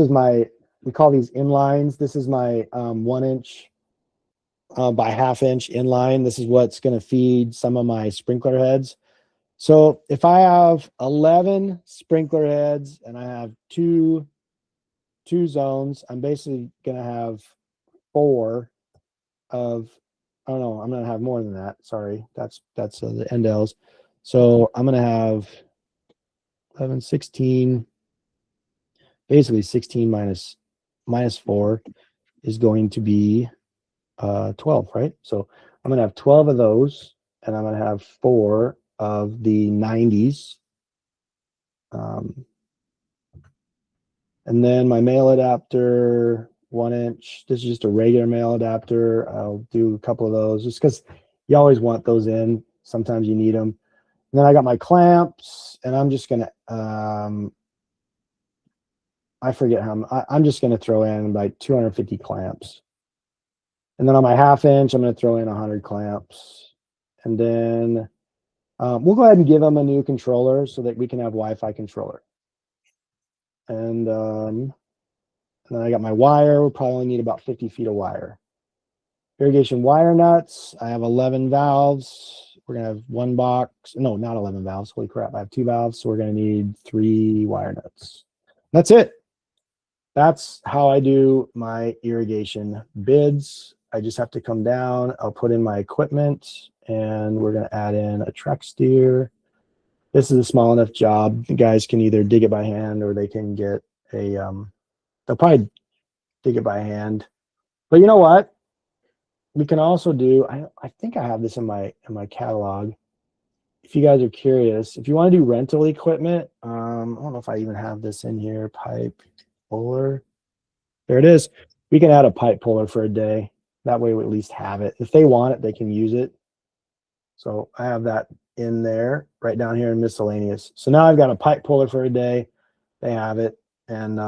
call these inlines. This is my 1-inch by 1/2 inch inline. This is what's going to feed some of my sprinkler heads. So if I have 11 sprinkler heads and I have two zones, I'm basically going to have 4 of, oh no, I'm going to have more than that. Sorry, that's the end L's. So I'm going to have 11, 16, basically 16 minus 4 is going to be 12, right? So I'm going to have 12 of those, and I'm going to have 4 of the 90s. And then my male adapter, 1-inch. This is just a regular male adapter. I'll do a couple of those just because you always want those in. Sometimes you need them. And then I got my clamps, and I'm just going to, I forget how, I'm just going to throw in like 250 clamps. And then on my 1/2 inch, I'm going to throw in 100 clamps. And then we'll go ahead and give them a new controller so that we can have Wi-Fi controller. And then I got my wire. We'll probably only need about 50 feet of wire. Irrigation wire nuts. I have 11 valves. We're going to have 1 box. No, not 11 valves. Holy crap. I have 2 valves. So we're going to need 3 wire nuts. That's it. That's how I do my irrigation bids. I just have to come down. I'll put in my equipment, and we're going to add in a track steer. This is a small enough job. The guys can either dig it by hand, or they can get a, they'll probably dig it by hand. But you know what? We can also do, I think I have this in my catalog. If you guys are curious, if you want to do rental equipment, I don't know if I even have this in here, pipe puller. There it is. We can add a pipe puller for a day. That way we at least have it. If they want it, they can use it. So I have that in there, right down here in miscellaneous. So now I've got a pipe puller for a day. They have it, and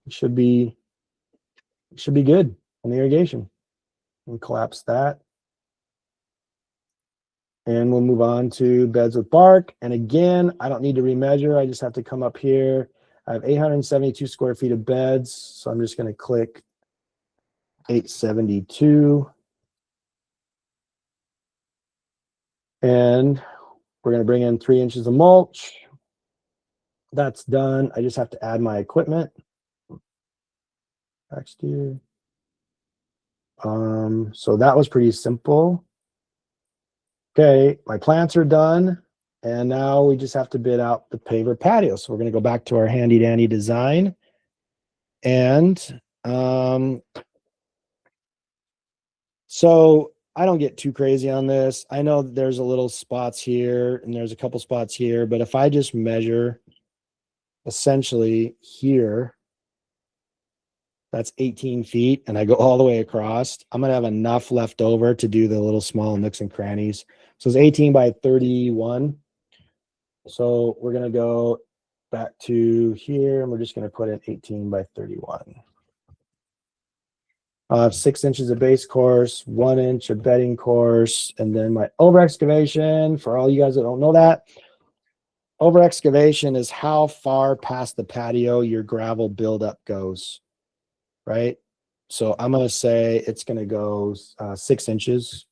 it should be good on the irrigation. And collapse that. And we'll move on to beds with bark. And again, I don't need to remeasure. I just have to come up here. I have 872 square feet of beds. So I'm just going to click 872. And we're going to bring in 3 inches of mulch. That's done. I just have to add my equipment. Next year. So that was pretty simple. Okay, my plants are done. And now we just have to bid out the paver patio. So we're going to go back to our handy dandy design. And so I don't get too crazy on this. I know that there's a little spots here and there's a couple spots here, but if I just measure essentially here, that's 18 feet, and I go all the way across, I'm gonna have enough left over to do the little small nooks and crannies. So it's 18 by 31. So we're gonna go back to here, and we're just gonna put in 18 by 31. I'll have 6 inches of base course, 1 inch of bedding course, and then my over excavation, for all you guys that don't know that, over excavation is how far past the patio your gravel buildup goes, right? So I'm going to say it's going to go 6 inches.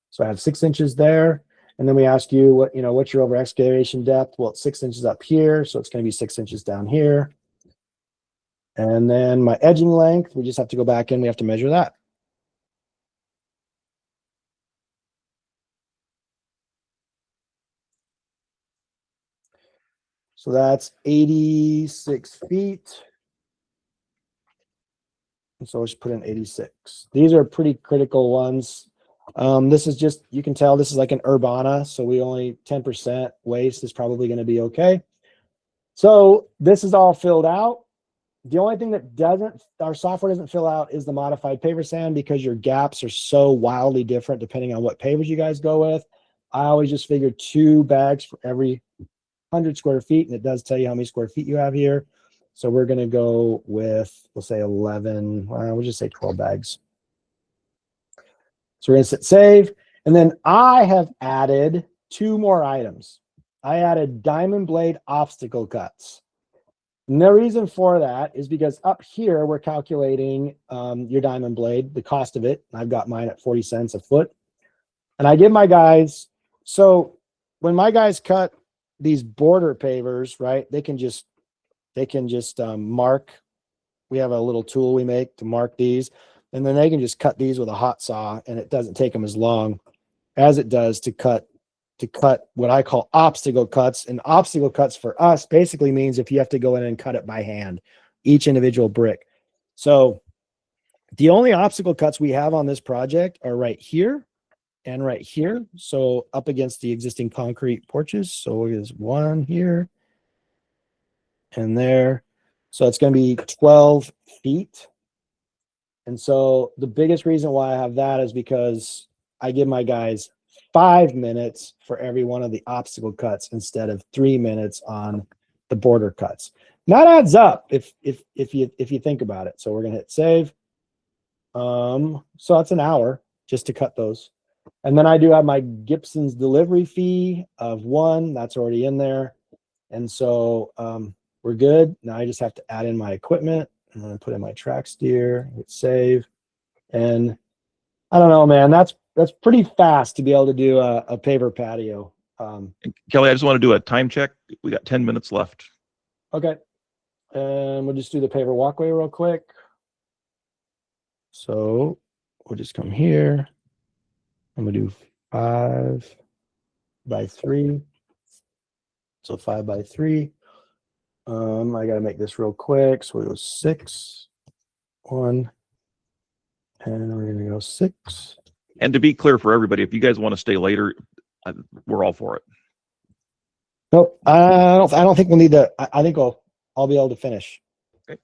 So I have 6 inches there. And then we ask you what's your over excavation depth? Well, it's 6 inches up here. So it's going to be 6 inches down here. And then my edging length, we just have to go back in. We have to measure that. So that's 86 feet. And so let's put in 86. These are pretty critical ones. This is just, you can tell this is like an Urbana. So we only 10% waste is probably going to be okay. So this is all filled out. The only thing that our software doesn't fill out is the modified paver sand, because your gaps are so wildly different depending on what pavers you guys go with. I always just figure 2 bags for every 100 square feet, and it does tell you how many square feet you have here. So we're going to go with, we'll say 11, we'll just say 12 bags. So we're going to hit save. And then I have added 2 more items. I added diamond blade obstacle cuts. And the reason for that is because up here, we're calculating your diamond blade, the cost of it. I've got mine at 40 cents a foot. And I give my guys, so when my guys cut these border pavers, right, they can just mark. We have a little tool we make to mark these, and then they can just cut these with a hot saw, and it doesn't take them as long as it does to cut what I call obstacle cuts. And obstacle cuts for us basically means if you have to go in and cut it by hand, each individual brick. So the only obstacle cuts we have on this project are right here and right here. So up against the existing concrete porches. So there's 1 here and there. So it's going to be 12 feet. And so the biggest reason why I have that is because I give my guys 5 minutes for every one of the obstacle cuts instead of 3 minutes on the border cuts. And that adds up if you think about it. So we're gonna hit save. So that's an hour just to cut those. And then I do have my Gibson's delivery fee of 1. That's already in there. And so we're good. Now I just have to add in my equipment. I'm gonna put in my track steer, hit save. And I don't know, man, that's pretty fast to be able to do a paver patio. Kelly, I just want to do a time check. We got 10 minutes left. Okay. And we'll just do the paver walkway real quick. So we'll just come here. I'm gonna do 5 by 3. So 5 by 3. I gotta make this real quick. So we go 6, 1, and we're gonna go 6. And to be clear for everybody, if you guys want to stay later, we're all for it. Nope, I don't think we'll need to. I think I'll be able to finish. Okay.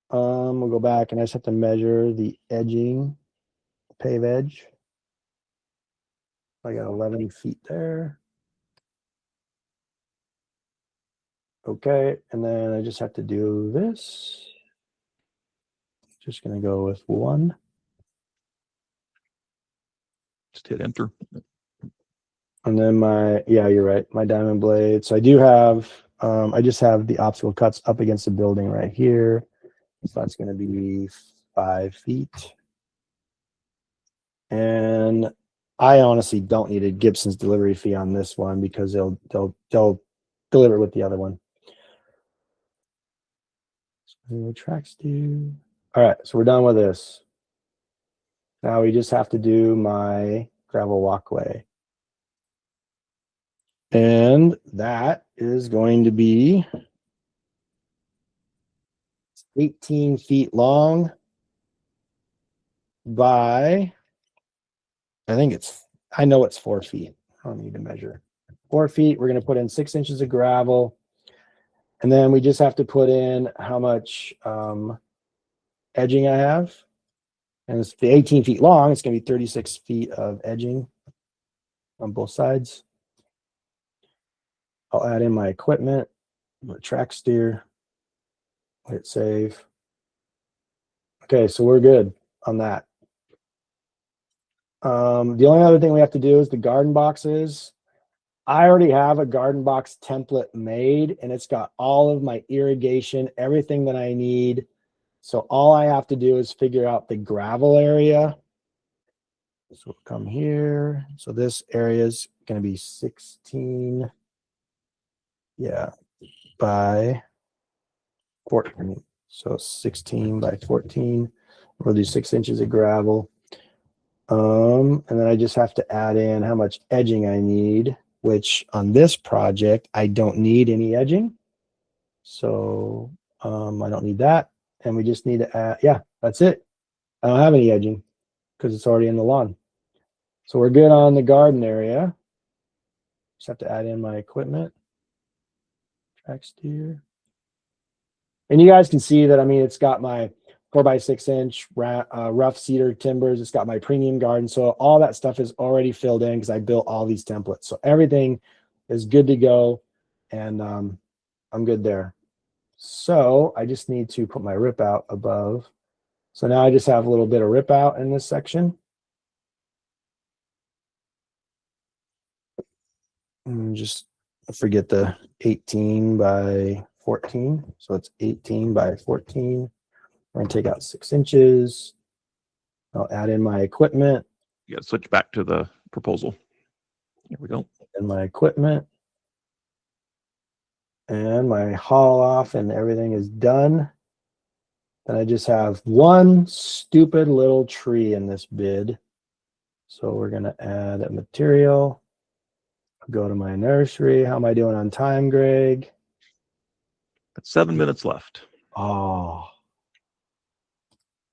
We'll go back and I just have to measure the edging, pave edge. I got 11 feet there. Okay, and then I just have to do this. Just gonna go with 1. Just hit enter. And then yeah, you're right, my diamond blade. So I do have, I just have the obstacle cuts up against the building right here. So that's going to be 5 feet. And I honestly don't need a Gibson's delivery fee on this one because they'll deliver with the other one. So tracks do. All right, so we're done with this. Now we just have to do my gravel walkway. And that is going to be 18 feet long by, I know it's 4 feet. I don't need to measure. 4 feet. We're going to put in 6 inches of gravel. And then we just have to put in how much edging I have. And it's the 18 feet long. It's going to be 36 feet of edging on both sides. I'll add in my equipment, my track steer, hit save. Okay, so we're good on that. The only other thing we have to do is the garden boxes. I already have a garden box template made, and it's got all of my irrigation, everything that I need. So all I have to do is figure out the gravel area. So we'll come here. So this area is going to be 16, yeah, by 14. So 16 by 14. We'll do 6 inches of gravel. And then I just have to add in how much edging I need, which on this project, I don't need any edging. So I don't need that. And we just need to add, yeah, that's it. I don't have any edging because it's already in the lawn. So we're good on the garden area. Just have to add in my equipment. Track steer. And you guys can see that, I mean, it's got my 4x6 inch rough cedar timbers. It's got my premium garden. So all that stuff is already filled in because I built all these templates. So everything is good to go. And I'm good there. So I just need to put my rip out above. So now I just have a little bit of rip out in this section. And just forget the 18 by 14. So it's 18 by 14. We're going to take out 6 inches. I'll add in my equipment. You got to switch back to the proposal. Here we go. And my equipment. And my haul off and everything is done. And I just have one stupid little tree in this bid. So we're going to add a material. Go to my nursery. How am I doing on time, Greg? Got 7 minutes left. Oh.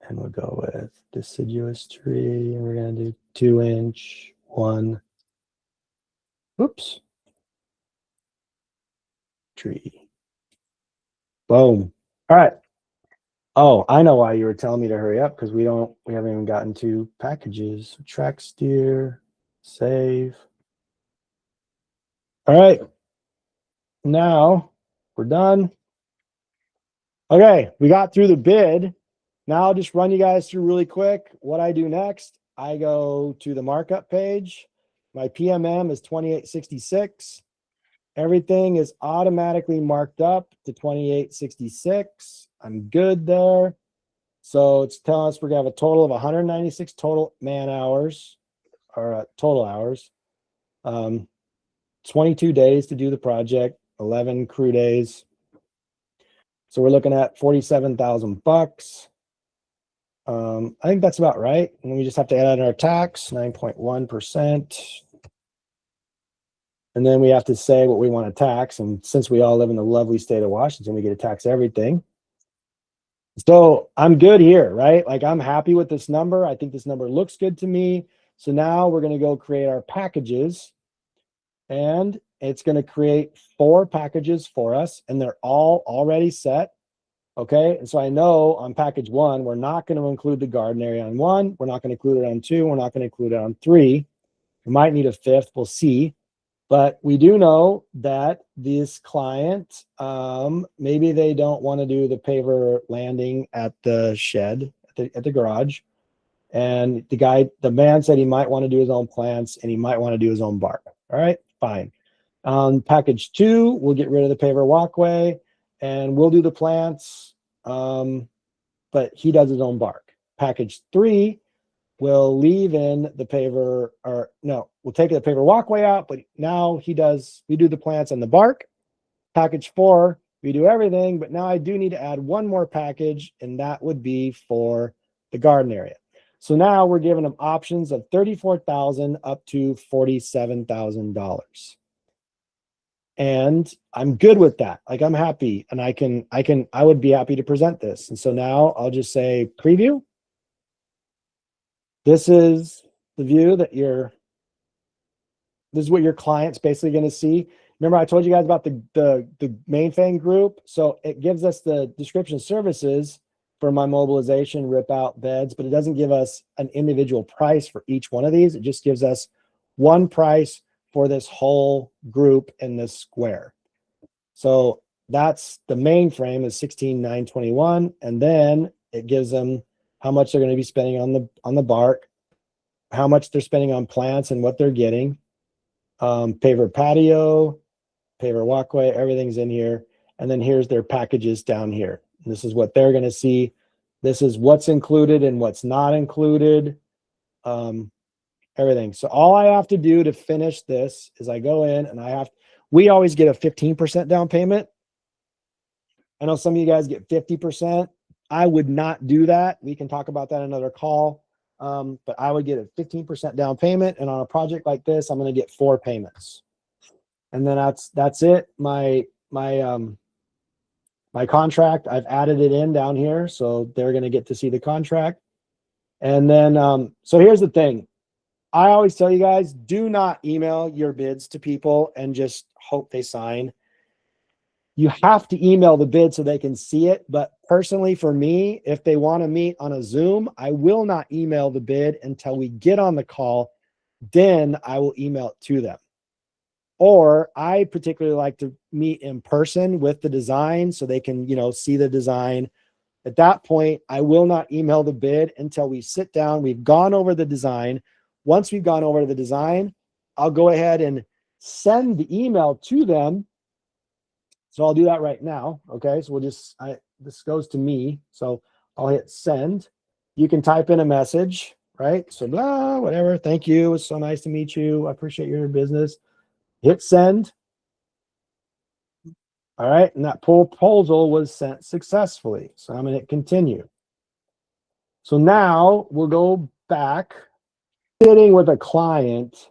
And we'll go with deciduous tree. And we're going to do 2-inch, 1. Oops. Tree. Boom. All right. Oh, I know why you were telling me to hurry up, because we haven't even gotten to packages. Track steer, save. All right. Now we're done. Okay, we got through the bid. Now I'll just run you guys through really quick what I do next. I go to the markup page. My PMM is 2866. Everything is automatically marked up to 2866. I'm good there. So it's telling us we're going to have a total of 196 total man hours, or total hours. 22 days to do the project, 11 crew days. So we're looking at $47,000. I think that's about right. And we just have to add in our tax, 9.1%. And then we have to say what we want to tax. And since we all live in the lovely state of Washington, we get to tax everything. So I'm good here, right? Like, I'm happy with this number. I think this number looks good to me. So now we're going to go create our packages. And it's going to create 4 packages for us. And they're all already set. Okay. And so I know on package 1, we're not going to include the garden area on 1. We're not going to include it on 2. We're not going to include it on 3. We might need a 5th. We'll see. But we do know that this client, maybe they don't want to do the paver landing at the shed, at the garage. And the man said he might want to do his own plants and he might want to do his own bark. All right, fine. Package 2, we'll get rid of the paver walkway and we'll do the plants, but he does his own bark. Package 3, we'll leave in the paver, or no, we'll take the paver walkway out, but now we do the plants and the bark. Package 4, we do everything, but now I do need to add one more package, and that would be for the garden area. So now we're giving them options of $34,000 up to $47,000. And I'm good with that. Like, I'm happy, and I would be happy to present this. And so now I'll just say preview. This is the view that you're this is what your client's basically going to see. Remember, I told you guys about the Mainframe group. So it gives us the description of services for my mobilization rip out beds, but it doesn't give us an individual price for each one of these. It just gives us one price for this whole group in this square. So that's the Mainframe is 16,921, and then it gives them how much they're going to be spending on the bark, how much they're spending on plants and what they're getting. Paver Patio, Paver Walkway, everything's in here. And then here's their packages down here. And this is what they're going to see. This is what's included and what's not included. Everything. So all I have to do to finish this is I go in and we always get a 15% down payment. I know some of you guys get 50%. I would not do that. We can talk about that in another call. But I would get a 15% down payment. And on a project like this, I'm going to get 4 payments. And then that's it. My contract, I've added it in down here. So they're going to get to see the contract. And then, so here's the thing. I always tell you guys, do not email your bids to people and just hope they sign. You have to email the bid so they can see it. But personally, for me, if they want to meet on a Zoom, I will not email the bid until we get on the call. Then I will email it to them. Or I particularly like to meet in person with the design so they can, see the design. At that point, I will not email the bid until we sit down. We've gone over the design. Once we've gone over the design, I'll go ahead and send the email to them. So I'll do that right now. Okay. So this goes to me. So I'll hit send. You can type in a message, right? So blah, whatever. Thank you. It's so nice to meet you. I appreciate your business. Hit send. All right. And that proposal was sent successfully. So I'm going to hit continue. So now we'll go back. Sitting with a client,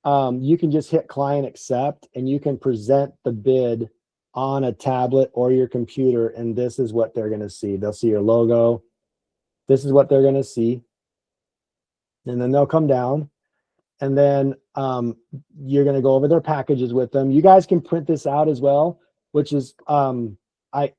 you can just hit client accept and you can present the bid on a tablet or your computer. And this is what they're going to see. They'll see your logo. This is what they're going to see. And then they'll come down and then you're going to go over their packages with them. You guys can print this out as well, which is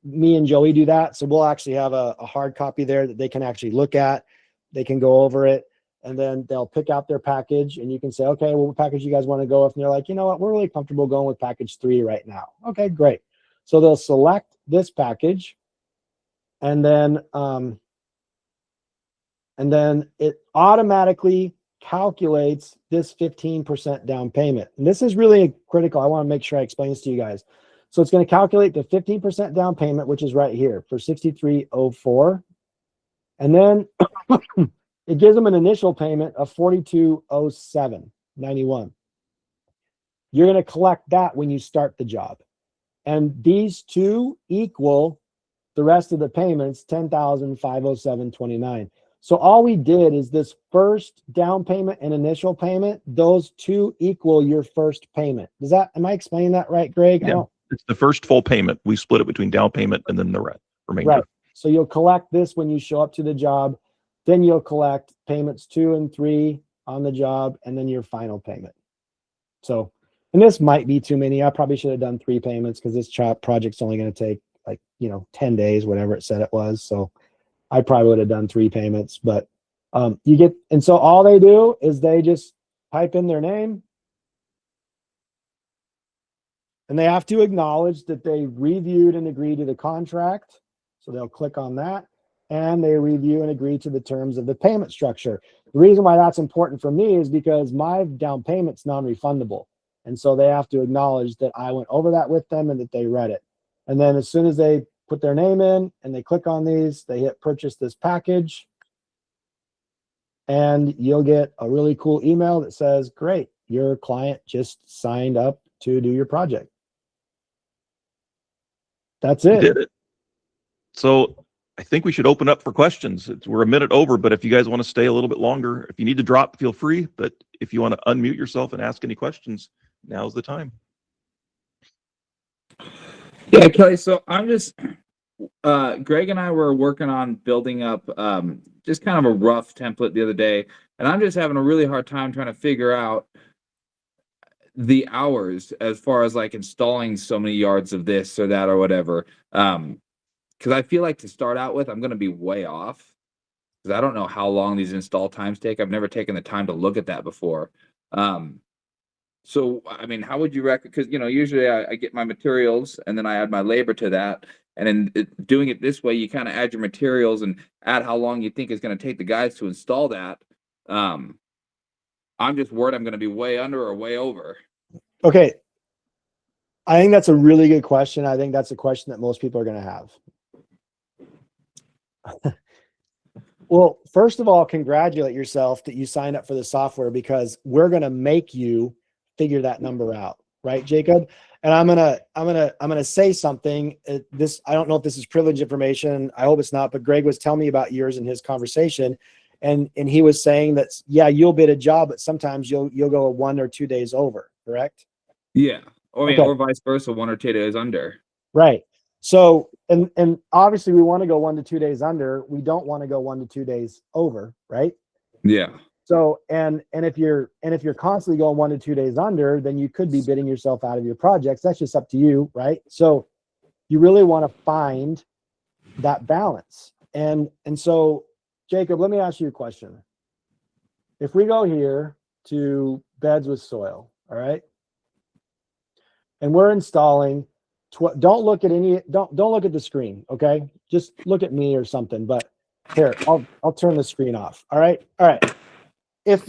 me and Joey do that. So we'll actually have a hard copy there that they can actually look at. They can go over it. And then they'll pick out their package and you can say, okay, well, what package you guys want to go with? And they're like, you know what? We're really comfortable going with package 3 right now. Okay, great. So they'll select this package and then it automatically calculates this 15% down payment. And this is really critical. I want to make sure I explain this to you guys. So it's going to calculate the 15% down payment, which is right here for $63.04. And then it gives them an initial payment of $42.07.91. You're going to collect that when you start the job. And these two equal the rest of the payments, $10,507.29. So all we did is this first down payment and initial payment, those two equal your first payment. Am I explaining that right, Greg? Yeah, it's the first full payment. We split it between down payment and then the remainder. Right. So you'll collect this when you show up to the job. Then you'll collect payments 2 and 3 on the job, and then your final payment. So, and this might be too many. I probably should have done 3 payments because this project's only going to take 10 days, whatever it said it was. So I probably would have done 3 payments, but and so all they do is they just type in their name and they have to acknowledge that they reviewed and agreed to the contract. So they'll click on that. And they review and agree to the terms of the payment structure. The reason why that's important for me is because my down payment's non-refundable. And so they have to acknowledge that I went over that with them and that they read it. And then as soon as they put their name in and they click on these, they hit purchase this package. And you'll get a really cool email that says, great, your client just signed up to do your project. That's it. You did it. So I think we should open up for questions. We're a minute over, but if you guys want to stay a little bit longer, if you need to drop, feel free. But if you want to unmute yourself and ask any questions, now's the time. Yeah, Kelly. So I'm just, Greg and I were working on building up just kind of a rough template the other day, and I'm just having a really hard time trying to figure out the hours as far as like installing so many yards of this or that or whatever. Because I feel like to start out with, I'm going to be way off because I don't know how long these install times take. I've never taken the time to look at that before. So, I mean, how would you recommend? Because, usually I get my materials and then I add my labor to that. And then doing it this way, you kind of add your materials and add how long you think it's going to take the guys to install that. I'm just worried I'm going to be way under or way over. Okay. I think that's a really good question. I think that's a question that most people are going to have. Well, first of all, congratulate yourself that you signed up for the software, because we're going to make you figure that number out, right, Jacob? And I'm gonna say something. I don't know if this is privileged information. I hope it's not. But Greg was telling me about yours in his conversation, and he was saying that, yeah, you'll bid a job, but sometimes you'll go 1 or 2 days over. Correct? Yeah. Or Okay. or vice versa, 1 or 2 days under. Right. So, and obviously we want to go 1 to 2 days under. We don't want to go 1 to 2 days over, right? Yeah. So, and if you're constantly going 1 to 2 days under, then you could be bidding yourself out of your projects. That's just up to you, right? So you really want to find that balance. And so, Jacob, let me ask you a question. If we go here to beds with soil, all right, and we're installing, don't look at the screen, okay? Just look at me or something. But here, I'll turn the screen off. All right. If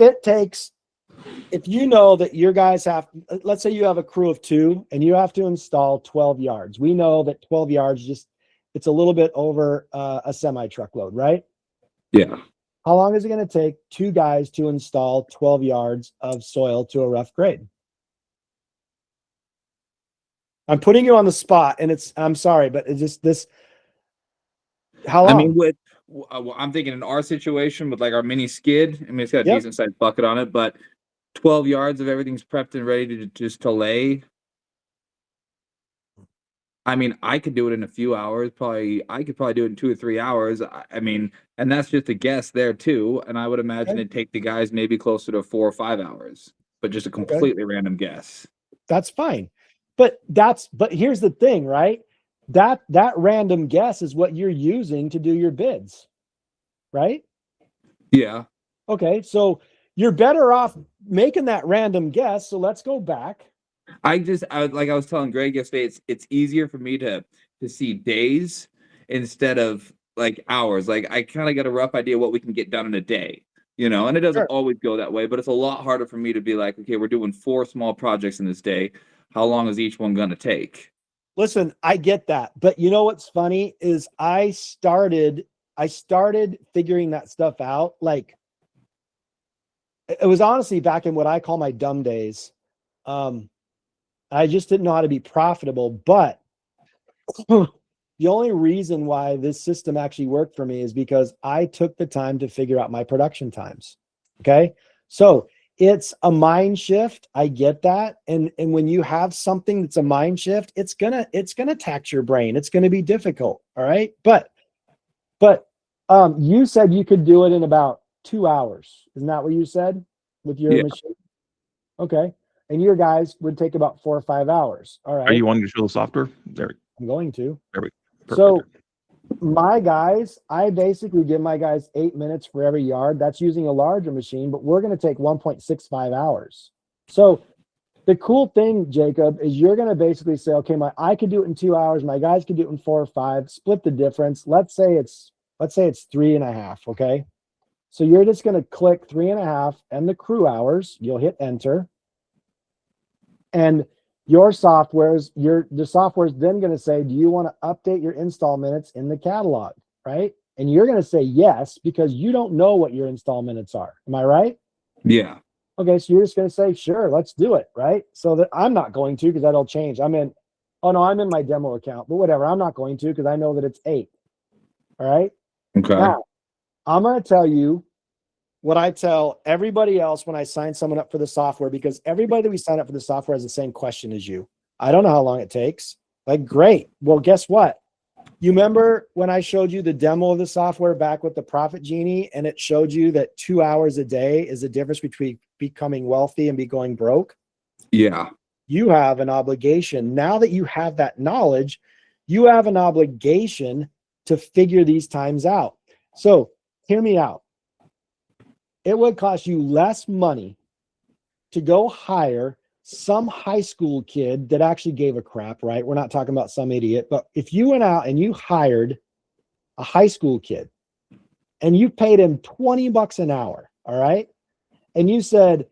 you know that your guys have, let's say you have a crew of 2 and you have to install 12 yards. We know that 12 yards, it's a little bit over a semi truckload, right? Yeah. How long is it going to take 2 guys to install 12 yards of soil to a rough grade? I'm putting you on the spot, and I'm sorry, but it's just this. How long? I mean, I'm thinking in our situation with like our mini skid, I mean, it's got a decent sized bucket on it, but 12 yards of everything's prepped and ready to lay. I mean, I could do it in a few hours. I could probably do it in 2 or 3 hours. I mean, and that's just a guess there too. And I would imagine it'd take the guys maybe closer to 4 or 5 hours, but just a completely random guess. That's fine. But here's the thing, right? That random guess is what you're using to do your bids, right? Yeah. Okay, so you're better off making that random guess. So let's go back. Like I was telling Greg yesterday, it's easier for me to see days instead of like hours. Like I kind of got a rough idea what we can get done in a day, and it doesn't always go that way, but it's a lot harder for me to be like, okay, we're doing 4 small projects in this day. How long is each one going to take? Listen, I get that. But you know what's funny is I started figuring that stuff out. Like, it was honestly back in what I call my dumb days. I just didn't know how to be profitable. But the only reason why this system actually worked for me is because I took the time to figure out my production times. Okay. So it's a mind shift. I get that. And when you have something that's a mind shift, it's gonna tax your brain. It's gonna be difficult. All right. But you said you could do it in about 2 hours. Isn't that what you said with your machine? Okay. And your guys would take about 4 or 5 hours. All right. Are you wanting to show the software? There. I'm going to. There we go. So my guys, I basically give my guys 8 minutes for every yard. That's using a larger machine, but we're going to take 1.65 hours. So the cool thing, Jacob, is you're going to basically say, okay, I could do it in 2 hours. My guys could do it in 4 or 5, split the difference. Let's say it's 3.5. Okay. So you're just going to click 3.5 and the crew hours. You'll hit enter. And the software is then going to say, do you want to update your install minutes in the catalog? Right. And you're going to say yes, because you don't know what your install minutes are. Am I right? Yeah. Okay. So you're just going to say, sure, let's do it. Right. So that I'm not going to, because that'll change. I'm in my demo account, but whatever. I'm not going to, because I know that it's 8. All right. Okay. Now, I'm going to tell you what I tell everybody else when I sign someone up for the software, because everybody that we sign up for the software has the same question as you. I don't know how long it takes. Like, great. Well, guess what? You remember when I showed you the demo of the software back with the Profit Genie, and it showed you that 2 hours a day is the difference between becoming wealthy and going broke? Yeah. You have an obligation. Now that you have that knowledge, you have an obligation to figure these times out. So hear me out. It would cost you less money to go hire some high school kid that actually gave a crap, right? We're not talking about some idiot, but if you went out and you hired a high school kid and you paid him $20 an hour, all right? And you said,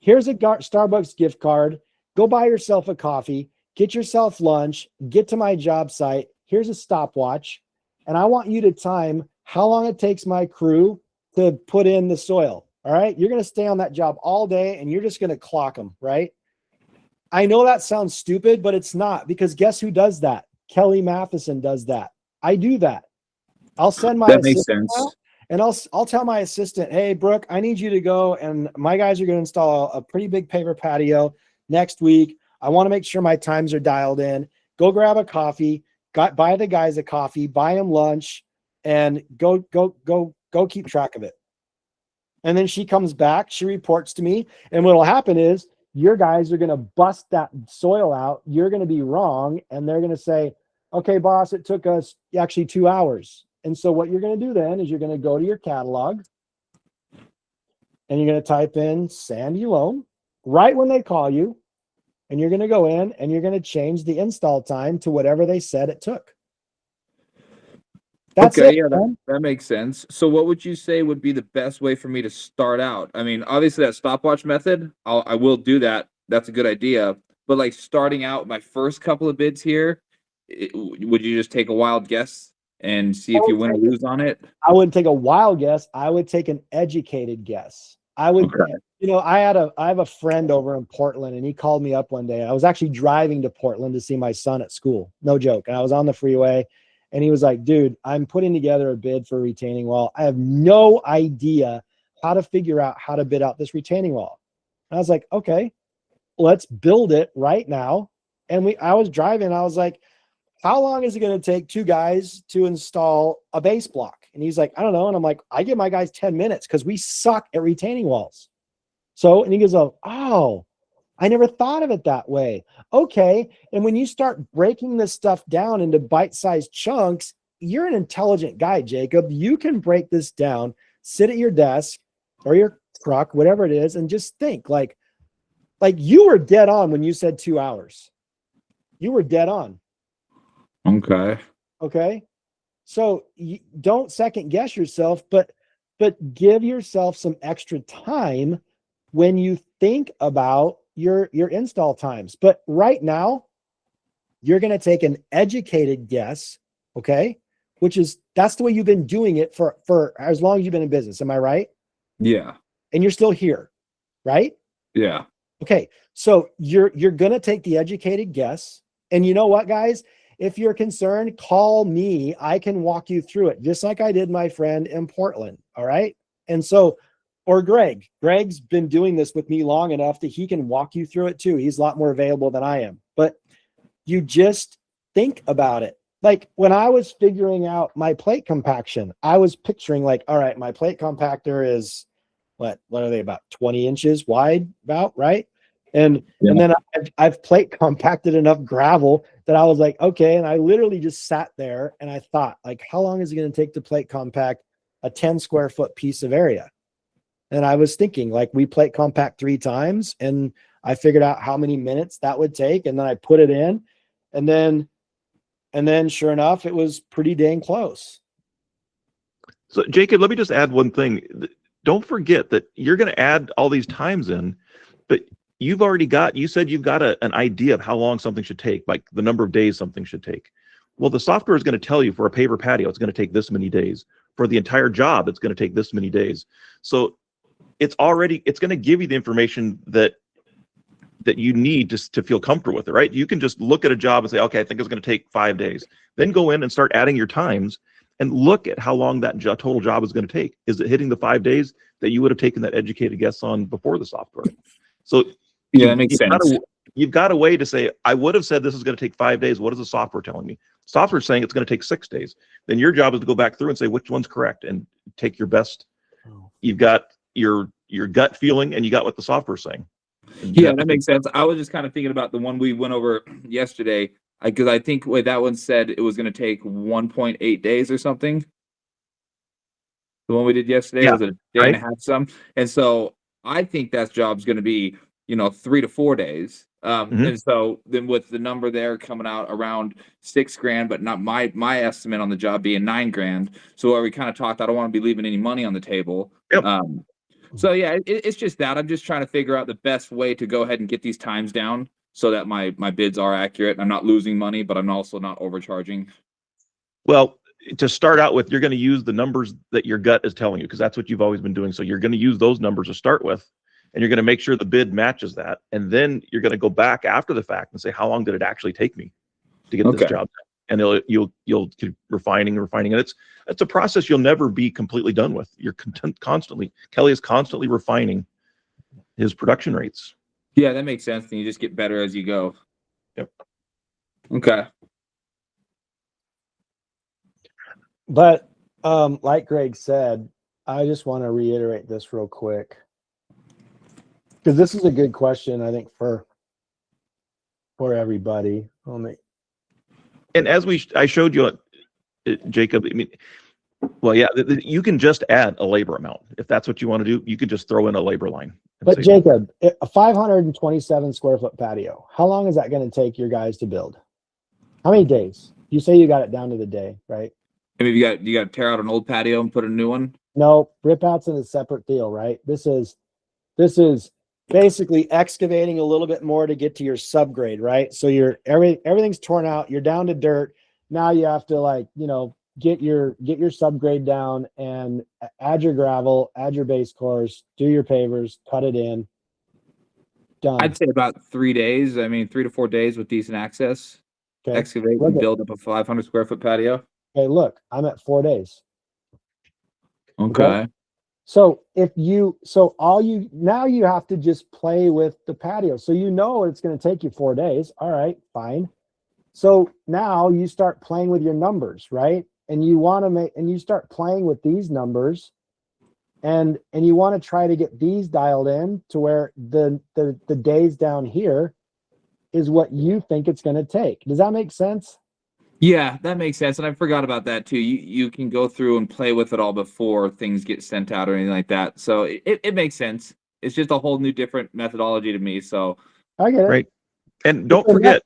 here's a Starbucks gift card, go buy yourself a coffee, get yourself lunch, get to my job site, here's a stopwatch, and I want you to time how long it takes my crew to put in the soil, all right? You're gonna stay on that job all day and you're just gonna clock them, right? I know that sounds stupid, but it's not, because guess who does that? Kelly Matheson does that. I do that. I'll send my That makes assistant sense. out, and I'll tell my assistant, hey, Brooke, I need you to go, and my guys are going to install a pretty big paver patio next week. I want to make sure my times are dialed in. Go grab a coffee, buy the guys a coffee, buy them lunch, and go keep track of it. And then she comes back, she reports to me, and what'll happen is your guys are going to bust that soil out. You're going to be wrong, and they're going to say, okay, boss, it took us actually 2 hours. And so what you're going to do then is you're going to go to your catalog and you're going to type in Sandy Loam right when they call you. And you're going to go in and you're going to change the install time to whatever they said it took. That's okay, it. yeah, Man. that makes sense. So what would you say would be the best way for me to start out? I mean, obviously that stopwatch method, I will do that. That's a good idea. But like starting out my first couple of bids here, would you just take a wild guess and see if you win or lose on it? I wouldn't take a wild guess. I would take an educated guess. I would, Okay. you know, I have a friend over in Portland, and he called me up one day. I was actually driving to Portland to see my son at school. No joke. And I was on the freeway, and he was like, dude, I'm putting together a bid for a retaining wall. I have no idea how to figure out how to bid out this retaining wall. And I was like, okay, let's build it right now. And I was driving. I was like, how long is it going to take 2 guys to install a base block? And he's like, I don't know. And I'm like, I give my guys 10 minutes because we suck at retaining walls. So, and he goes, oh, I never thought of it that way. Okay. And when you start breaking this stuff down into bite-sized chunks, you're an intelligent guy, Jacob. You can break this down, sit at your desk or your truck, whatever it is, and just think like you were dead on when you said 2 hours. You were dead on. Okay. Okay. So you don't second guess yourself, but give yourself some extra time when you think about your install times. But right now, you're going to take an educated guess. Okay. That's the way you've been doing it for as long as you've been in business. Am I right? Yeah. And you're still here, right? Yeah. Okay. So you're going to take the educated guess. And you know what, guys? If you're concerned, call me. I can walk you through it, just like I did my friend in Portland. All right. And so, or Greg. Greg's been doing this with me long enough that he can walk you through it too. He's a lot more available than I am. But you just think about it. Like when I was figuring out my plate compaction, I was picturing like, all right, my plate compactor is what are they, about 20 inches wide, about, right? And then I've plate compacted enough gravel that I was like, okay. And I literally just sat there and I thought, like, how long is it going to take to plate compact a 10 square foot piece of area? And I was thinking, like, we plate compact 3 times, and I figured out how many minutes that would take, and then I put it in, and then sure enough, it was pretty dang close. So Jacob, let me just add one thing. Don't forget that you're going to add all these times in, but you said you've got an idea of how long something should take, like the number of days something should take. Well, the software is going to tell you for a paver patio, it's going to take this many days. For the entire job, it's going to take this many days. So it's going to give you the information that you need to feel comfortable with it, right? You can just look at a job and say, okay, I think it's going to take 5 days. Then go in and start adding your times and look at how long that total job is going to take. Is it hitting the 5 days that you would have taken that educated guess on before the software? So yeah, that makes sense. You've got a way to say, I would have said this is going to take 5 days. What is the software telling me? Software is saying it's going to take 6 days. Then your job is to go back through and say which one's correct and take your best. You've got your gut feeling and you got what the software is saying. Yeah, that makes sense. I was just kind of thinking about the one we went over yesterday, because I think that one said it was going to take 1.8 days or something. The one we did yesterday was a day and a half some, and so I think that job's going to be 3 to 4 days. And so then with the number there coming out around $6,000, but not my estimate on the job being $9,000. So where we kind of talked, I don't want to be leaving any money on the table. Yep. So yeah, it's just that I'm just trying to figure out the best way to go ahead and get these times down so that my bids are accurate. I'm not losing money, but I'm also not overcharging. Well, to start out with, you're going to use the numbers that your gut is telling you, because that's what you've always been doing. So you're going to use those numbers to start with, and you're going to make sure the bid matches that. And then you're going to go back after the fact and say, how long did it actually take me to get this job done? And you'll keep refining. And it's a process you'll never be completely done with. You're Kelly is constantly refining his production rates. Yeah, that makes sense. And you just get better as you go. Yep. Okay. But like Greg said, I just want to reiterate this real quick, because this is a good question, I think, for everybody. And as I showed you, Jacob, I mean, well, yeah, you can just add a labor amount. If that's what you want to do, you could just throw in a labor line. But Jacob, a 527 square foot patio, how long is that going to take your guys to build? How many days? You say you got it down to the day, right? I mean, you got to tear out an old patio and put a new one? No, rip out's in a separate deal, right? This is basically excavating a little bit more to get to your subgrade, right? So everything's torn out, you're down to dirt. Now you have to get your subgrade down and add your gravel, add your base course, do your pavers, cut it in. Done. I'd say about 3 days. I mean, 3 to 4 days with decent access. Okay. Excavate and build up a 500 square foot patio. Okay, look, I'm at 4 days. Okay. So now you have to just play with the patio. So it's going to take you 4 days. All right, fine. So now you start playing with your numbers, right? And you start playing with these numbers, and you want to try to get these dialed in to where the days down here is what you think it's going to take. Does that make sense? Yeah, that makes sense. And I forgot about that too. You can go through and play with it all before things get sent out or anything like that. So it makes sense. It's just a whole new different methodology to me. So I get it. Right. And don't forget,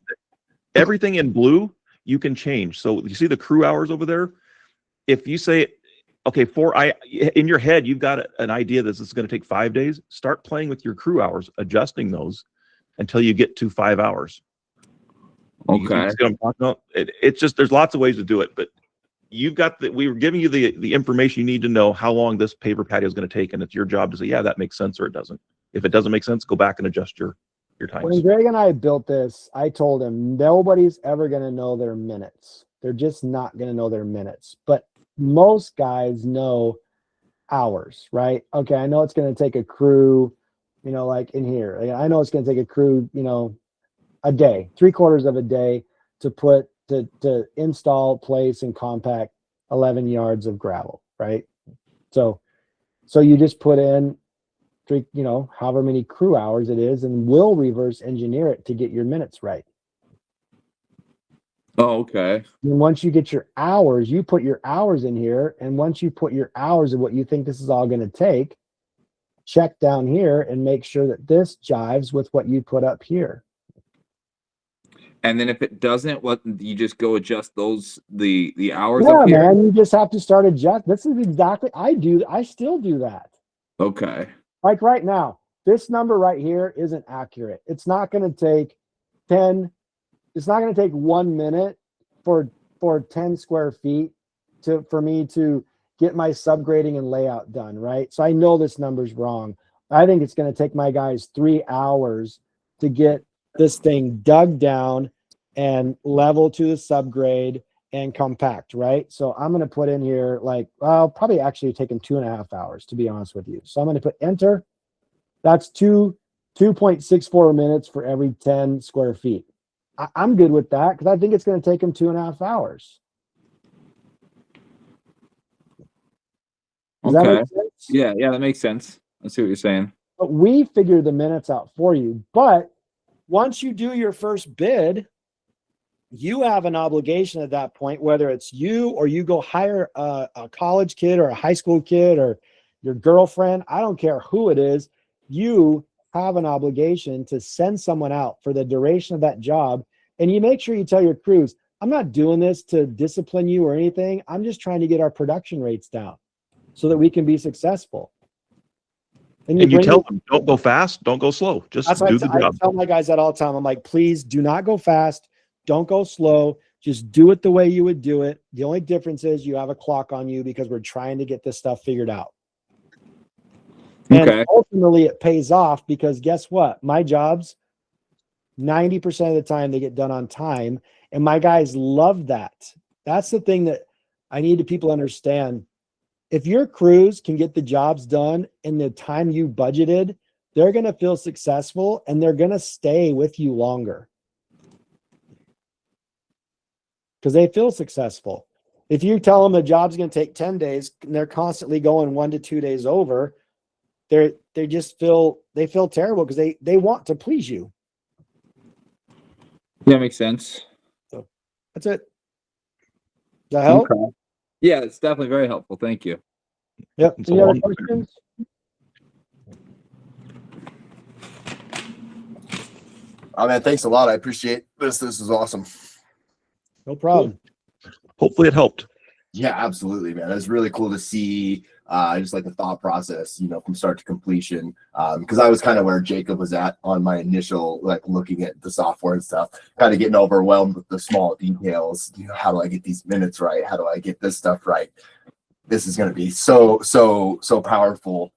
everything in blue you can change. So you see the crew hours over there? If you say, okay, in your head, you've got an idea that this is going to take 5 days, start playing with your crew hours, adjusting those until you get to 5 hours. Okay. You see what I'm talking about? It's just, there's lots of ways to do it, but we were giving you the information you need to know how long this paver patio is going to take, and it's your job to say, yeah, that makes sense or it doesn't. If it doesn't make sense, go back and adjust your times. When Greg and I built this, I told him nobody's ever going to know their minutes. They're just not going to know their minutes. But most guys know hours, right? Okay, I know it's going to take a crew, like in here. I know it's going to take a crew, a day, 3/4 of a day to install, place, and compact 11 yards of gravel, right? So you just put in however many crew hours it is, and we'll reverse engineer it to get your minutes right. Oh, okay. And once you get your hours, you put your hours in here, and once you put your hours of what you think this is all going to take, check down here and make sure that this jives with what you put up here. And then if it doesn't, what you just go adjust the hours Yeah, up here? man, you just have to start adjust. This is exactly I still do that. Okay. Like right now, this number right here isn't accurate. It's not going to take 1 minute for 10 square feet for me to get my subgrading and layout done, right? So I know this number's wrong. I think it's going to take my guys 3 hours to get this thing dug down and level to the subgrade and compact, right? So I'm going to put in here probably actually taking 2.5 hours, to be honest with you. So I'm going to put enter. That's 2.64 minutes for every 10 square feet. I'm good with that because I think it's going to take them 2.5 hours. Does that make sense? Yeah, that makes sense. I see what you're saying. but we figure the minutes out for you. But once you do your first bid, you have an obligation at that point, whether it's you or you go hire a college kid or a high school kid or your girlfriend, I don't care who it is, you have an obligation to send someone out for the duration of that job. And you make sure you tell your crews, I'm not doing this to discipline you or anything. I'm just trying to get our production rates down so that we can be successful. And you tell them, don't go fast, don't go slow. Just do the job. I tell my guys that all the time. I'm like, please do not go fast. Don't go slow. Just do it the way you would do it. The only difference is you have a clock on you because we're trying to get this stuff figured out. And ultimately it pays off because guess what? My jobs, 90% of the time they get done on time. And my guys love that. That's the thing that I need people to understand. If your crews can get the jobs done in the time you budgeted, they're going to feel successful and they're going to stay with you longer because they feel successful. If you tell them the job's going to take 10 days and they're constantly going 1 to 2 days over, they feel terrible because they want to please you. Yeah, makes sense. So that's it. Does that help? Okay. Yeah, it's definitely very helpful. Thank you. Yep. Any other questions? Oh man, thanks a lot. I appreciate this. This is awesome. No problem. Cool. Hopefully it helped. Yeah, absolutely, man. It's really cool to see just like the thought process, you know, from start to completion. Because I was kind of where Jacob was at on my initial, like looking at the software and stuff, kind of getting overwhelmed with the small details. You know, how do I get these minutes right? How do I get this stuff right? This is going to be so powerful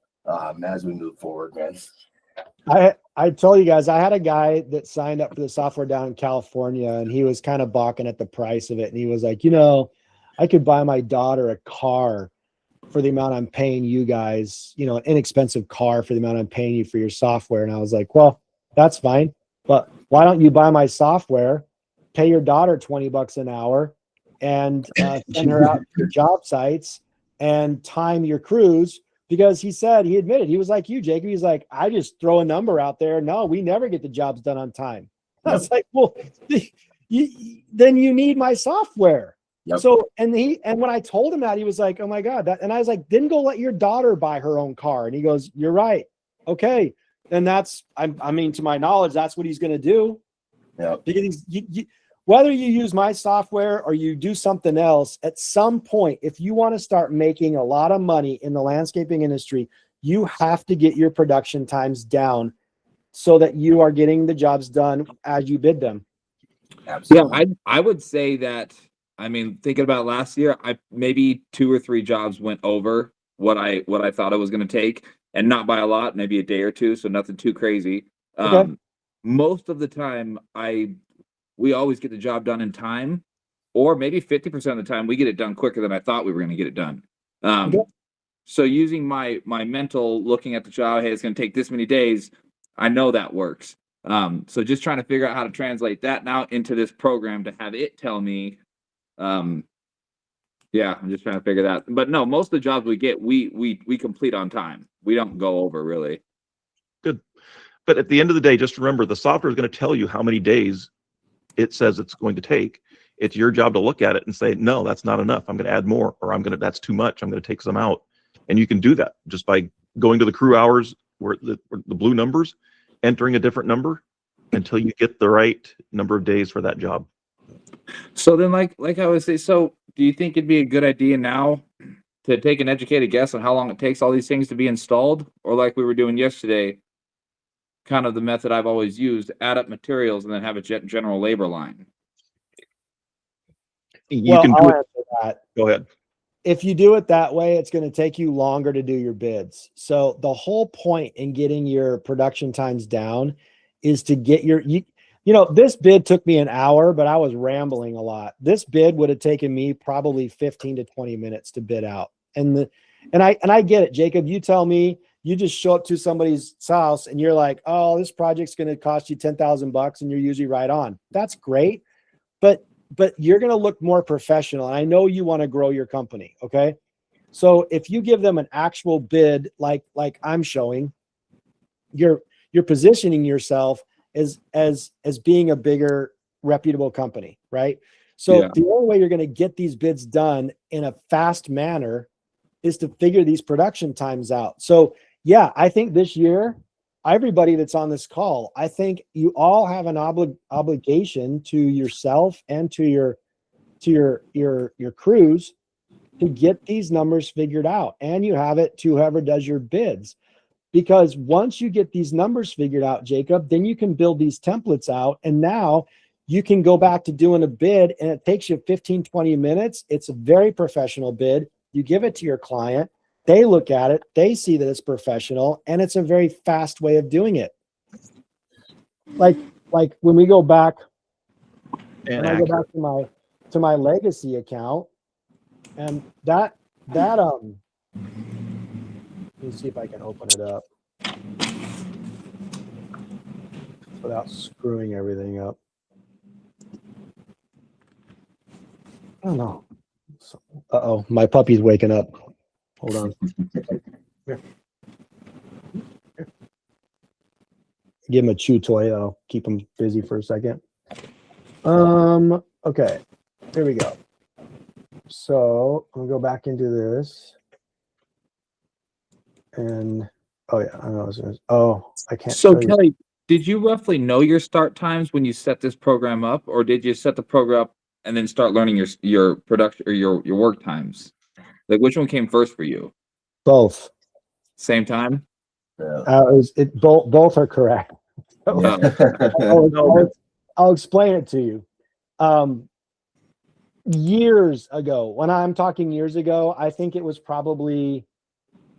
as we move forward, man. I told you guys, I had a guy that signed up for the software down in California and he was kind of balking at the price of it. And he was like, you know, I could buy my daughter a car for the amount I'm paying you guys, you know, an inexpensive car for the amount I'm paying you for your software. And I was like, well, that's fine. But why don't you buy my software, pay your daughter $20 an hour and send her out to job sites and time your crews? Because he admitted, he was like you, Jacob. He's like, I just throw a number out there. No, we never get the jobs done on time. I was like, well, then you need my software. Yep. So, and when I told him that, he was like, oh my God, and I was like, then go let your daughter buy her own car. And he goes, you're right. Okay. And that's, I mean, to my knowledge, that's what he's going to do. Yeah. Because whether you use my software or you do something else, at some point, if you want to start making a lot of money in the landscaping industry, you have to get your production times down so that you are getting the jobs done as you bid them. Absolutely. Yeah, I would say that, I mean, thinking about last year, maybe 2 or 3 jobs went over what I thought it was going to take, and not by a lot, maybe a day or 2, so nothing too crazy. Okay. Most of the time, we always get the job done in time, or maybe 50% of the time we get it done quicker than I thought we were going to get it done. So using my mental looking at the job, hey, it's going to take this many days, I know that works. So just trying to figure out how to translate that now into this program to have it tell me. Yeah, I'm just trying to figure that. But no, most of the jobs we get, we complete on time. We don't go over really. Good. But at the end of the day, just remember the software is going to tell you how many days it says it's going to take. It's your job to look at it and say, no, that's not enough. I'm going to add more, or that's too much. I'm going to take some out. And you can do that just by going to the crew hours where the blue numbers, entering a different number until you get the right number of days for that job. So then like I would say, so do you think it'd be a good idea now to take an educated guess on how long it takes all these things to be installed? Or like we were doing yesterday, kind of the method I've always used, add up materials and then have a general labor line? You can do it. That. Go ahead. If you do it that way, it's going to take you longer to do your bids. So the whole point in getting your production times down is to get you know, this bid took me an hour, but I was rambling a lot. This bid would have taken me probably 15 to 20 minutes to bid out. And I get it, Jacob. You tell me, you just show up to somebody's house and you're like, oh, this project's going to cost you $10,000 and you're usually right on. That's great. But you're going to look more professional. And I know you want to grow your company. Okay. So if you give them an actual bid, like I'm showing, you're positioning yourself as being a bigger reputable company, right? So Yeah. the only way you're going to get these bids done in a fast manner is to figure these production times out. So yeah, I think this year, everybody that's on this call, I think you all have an obligation to yourself and to your crews to get these numbers figured out. And you have it to whoever does your bids. Because once you get these numbers figured out, Jacob, then you can build these templates out. And now you can go back to doing a bid and it takes you 15, 20 minutes. It's a very professional bid. You give it to your client. They look at it. They see that it's professional and it's a very fast way of doing it. Like when we go back, And when I go back to my legacy account, and that let me see if I can open it up without screwing everything up. I don't know. Uh-oh, my puppy's waking up. Hold on. Here. Give him a chew toy. That'll keep him busy for a second. Okay, here we go. So I'm gonna go back into this. And oh yeah, I know. I can't. So tell you. Kelly, did you roughly know your start times when you set this program up, or did you set the program up and then start learning your production or your work times? Like which one came first for you? Both. Same time? Yeah. Both are correct. Yeah. I'll explain it to you. Years ago, when I'm talking years ago, I think it was probably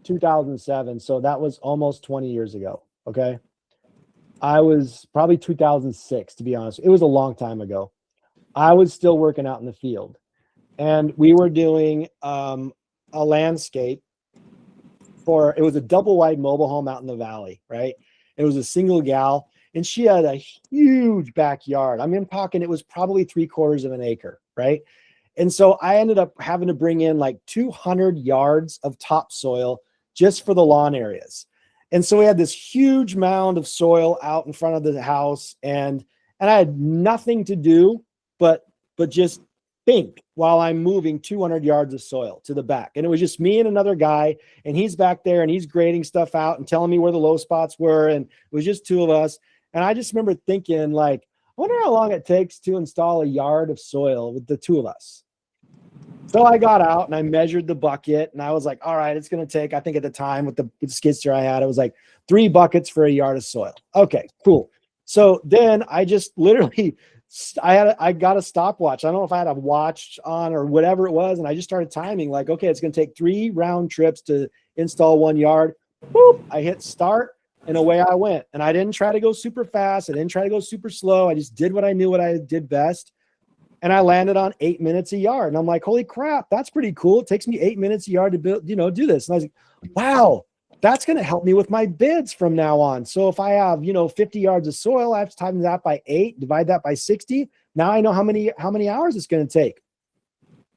2007. So that was almost 20 years ago. Okay. I was probably 2006, to be honest. It was a long time ago. I was still working out in the field and we were doing a landscape it was a double wide mobile home out in the valley, right? It was a single gal and she had a huge backyard. I mean, I'm talking, it was probably 3/4 of an acre, right? And so I ended up having to bring in like 200 yards of topsoil just for the lawn areas. And so we had this huge mound of soil out in front of the house and I had nothing to do but just think while I'm moving 200 yards of soil to the back. And it was just me and another guy and he's back there and he's grading stuff out and telling me where the low spots were. And it was just two of us. And I just remember thinking like, I wonder how long it takes to install a yard of soil with the two of us. So I got out and I measured the bucket and I was like, all right, it's going to take, I think at the time with the skid steer I had, it was like 3 buckets for a yard of soil. Okay, cool. So then I just literally, I got a stopwatch. I don't know if I had a watch on or whatever it was. And I just started timing like, okay, it's going to take 3 round trips to install 1 yard. Boop, I hit start and away I went. And I didn't try to go super fast. I didn't try to go super slow. I just did what I knew what I did best. And I landed on 8 minutes a yard. And I'm like, holy crap, that's pretty cool. It takes me 8 minutes a yard to build, do this. And I was like, wow, that's going to help me with my bids from now on. So if I have, 50 yards of soil, I have to times that by 8, divide that by 60. Now I know how many hours it's going to take.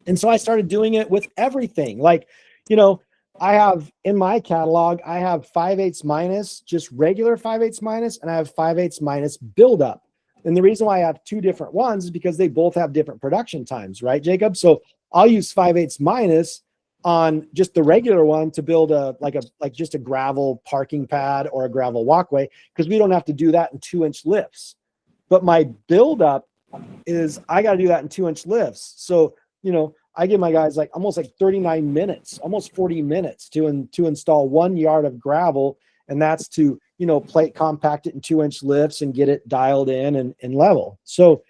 And so I started doing it with everything. Like, I have in my catalog, I have 5/8 minus, just regular 5/8 minus, and I have 5/8 minus buildup. And the reason why I have 2 different ones is because they both have different production times, right, Jacob? So I'll use 5/8 minus on just the regular one to build just a gravel parking pad or a gravel walkway, because we don't have to do that in 2-inch lifts. But my buildup is I got to do that in 2-inch lifts. So, I give my guys like almost like 39 minutes, almost 40 minutes to install 1 yard of gravel. And that's to, plate compact it in 2-inch lifts and get it dialed in and level. So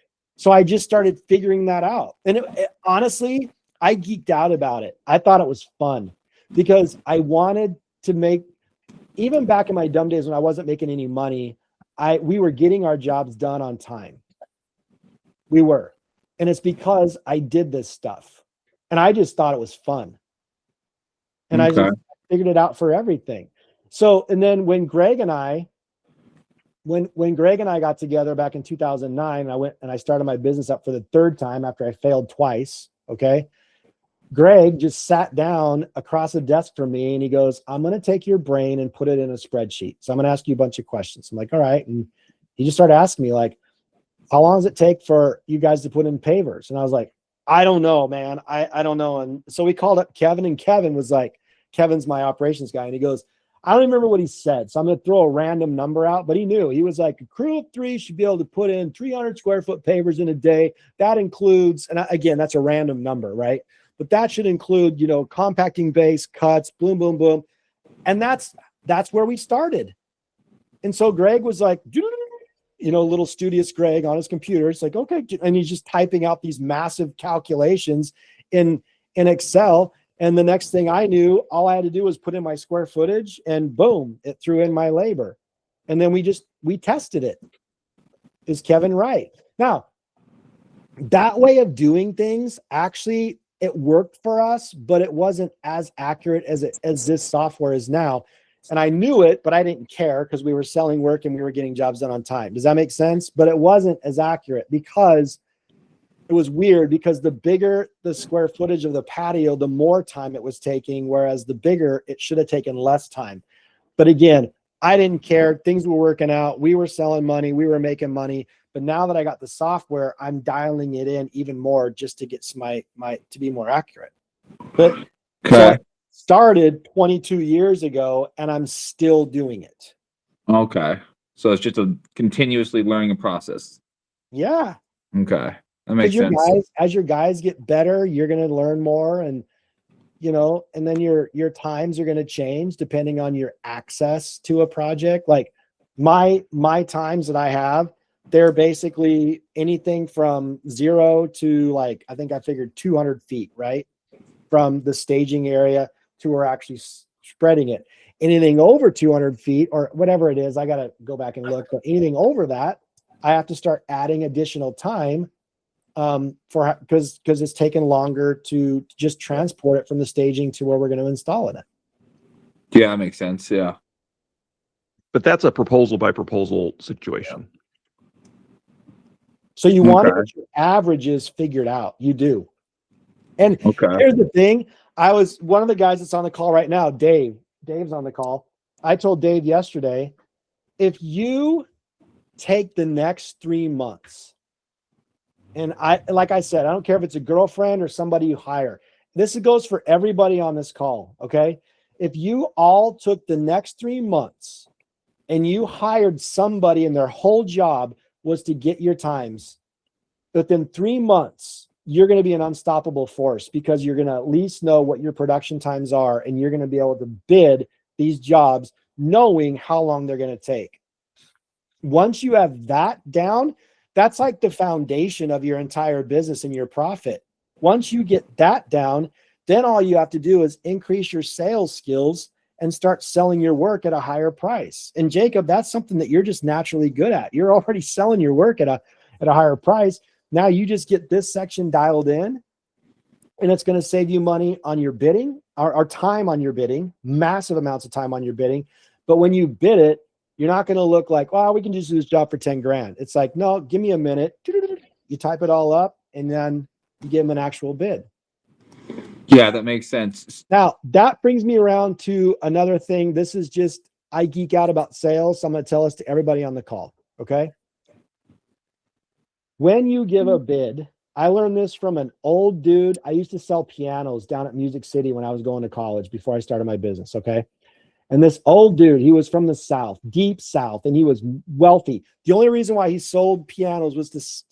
I just started figuring that out. And honestly, I geeked out about it. I thought it was fun because I wanted to make, even back in my dumb days when I wasn't making any money, we were getting our jobs done on time. We were. And it's because I did this stuff and I just thought it was fun. And I just figured it out for everything. So, and then when Greg and I got together back in 2009, I went and I started my business up for the 3rd time after I failed twice. Okay. Greg just sat down across the desk from me and he goes, I'm going to take your brain and put it in a spreadsheet. So I'm going to ask you a bunch of questions. I'm like, all right. And he just started asking me like, how long does it take for you guys to put in pavers? And I was like, I don't know, man. I don't know. And so we called up Kevin, and Kevin was like, Kevin's my operations guy. And he goes, I don't even remember what he said. So I'm going to throw a random number out, but he knew. He was like, a crew of 3 should be able to put in 300 square foot pavers in a day. That includes, and again, that's a random number, right? But that should include, you know, compacting base, cuts, boom, boom, boom. And that's where we started. And so Greg was like, you know, little studious Greg on his computer. It's like, okay. And he's just typing out these massive calculations in Excel. And the next thing I knew, all I had to do was put in my square footage and boom, it threw in my labor. And then we tested it. Is Kevin right? Now, that way of doing things, actually, it worked for us, but it wasn't as accurate as this software is now. And I knew it, but I didn't care because we were selling work and we were getting jobs done on time. Does that make sense? But it wasn't as accurate because it was weird, because the bigger the square footage of the patio, the more time it was taking, whereas the bigger, it should have taken less time. But again, I didn't care. Things were working out. We were selling money. We were making money. But now that I got the software, I'm dialing it in even more just to get to be more accurate. But so I started 22 years ago and I'm still doing it. Okay. So it's just a continuously learning process. Yeah. Okay. That makes sense. As your guys get better, you're going to learn more, and you know, and then your times are going to change depending on your access to a project. Like my times that I have, they're basically anything from 0 to like, I think I figured 200 feet, right? From the staging area to where actually spreading it. Anything over 200 feet or whatever it is, I got to go back and look, but anything over that, I have to start adding additional time because it's taken longer to just transport it from the staging to where we're going to install it. Yeah, that makes sense. Yeah. But that's a proposal by proposal situation. So you want to get your averages figured out. You do. And here's the thing. I was one of the guys that's on the call right now, Dave. Dave's on the call. I told Dave yesterday, if you take the next 3 months, and like I said, I don't care if it's a girlfriend or somebody you hire. This goes for everybody on this call, okay? If you all took the next 3 months and you hired somebody and their whole job was to get your times, within 3 months, you're going to be an unstoppable force, because you're going to at least know what your production times are, and you're going to be able to bid these jobs knowing how long they're going to take. Once you have that down, that's like the foundation of your entire business and your profit. Once you get that down, then all you have to do is increase your sales skills and start selling your work at a higher price. And Jacob, that's something that you're just naturally good at. You're already selling your work at a higher price. Now you just get this section dialed in, and it's going to save you money on your bidding, or time on your bidding, massive amounts of time on your bidding. But when you bid it, you're not going to look like, well, we can just do this job for 10 grand. It's like, no, give me a minute. You type it all up, and then you give them an actual bid. Yeah, that makes sense. Now, that brings me around to another thing. This is just, I geek out about sales, so I'm going to tell this to everybody on the call, okay? When you give a bid, I learned this from an old dude. I used to sell pianos down at Music City when I was going to college before I started my business, okay? And this old dude, he was from the South, deep South, and he was wealthy. The only reason why he sold pianos was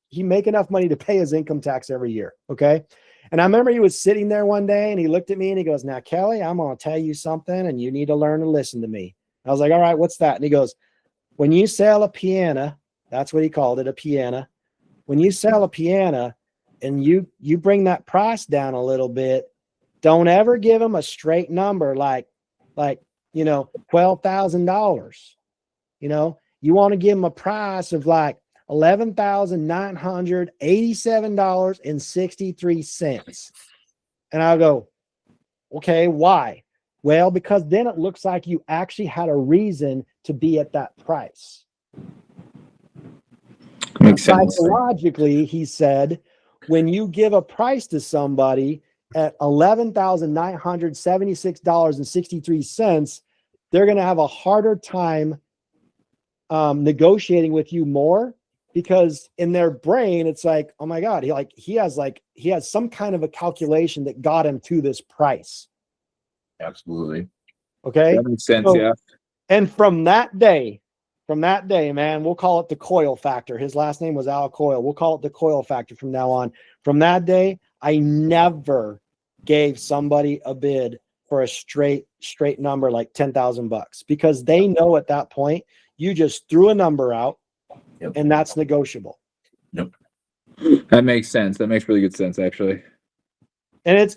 he make enough money to pay his income tax every year, okay? And I remember he was sitting there one day, and he looked at me and he goes, now, Kelly, I'm going to tell you something, and you need to learn to listen to me. I was like, all right, what's that? And he goes, when you sell a piano, that's what he called it, a piano. When you sell a piano and you bring that price down a little bit, don't ever give them a straight number like, you know, $12,000. You know, you want to give them a price of like $11,987.63. And I'll go, okay, why? Well, because then it looks like you actually had a reason to be at that price. Makes sense. Psychologically, he said, when you give a price to somebody, at $11,976.63, they're going to have a harder time negotiating with you more, because in their brain it's like, oh my God, he has some kind of a calculation that got him to this price. Absolutely. Okay. That makes sense. So- Yeah. And from that day, man, we'll call it the coil factor. His last name was Al Coil. We'll call it the coil factor from now on. From that day, I never gave somebody a bid for a straight number like $10,000, because they know at that point you just threw a number out. Yep. And that's negotiable. That makes sense. That makes really good sense, actually. And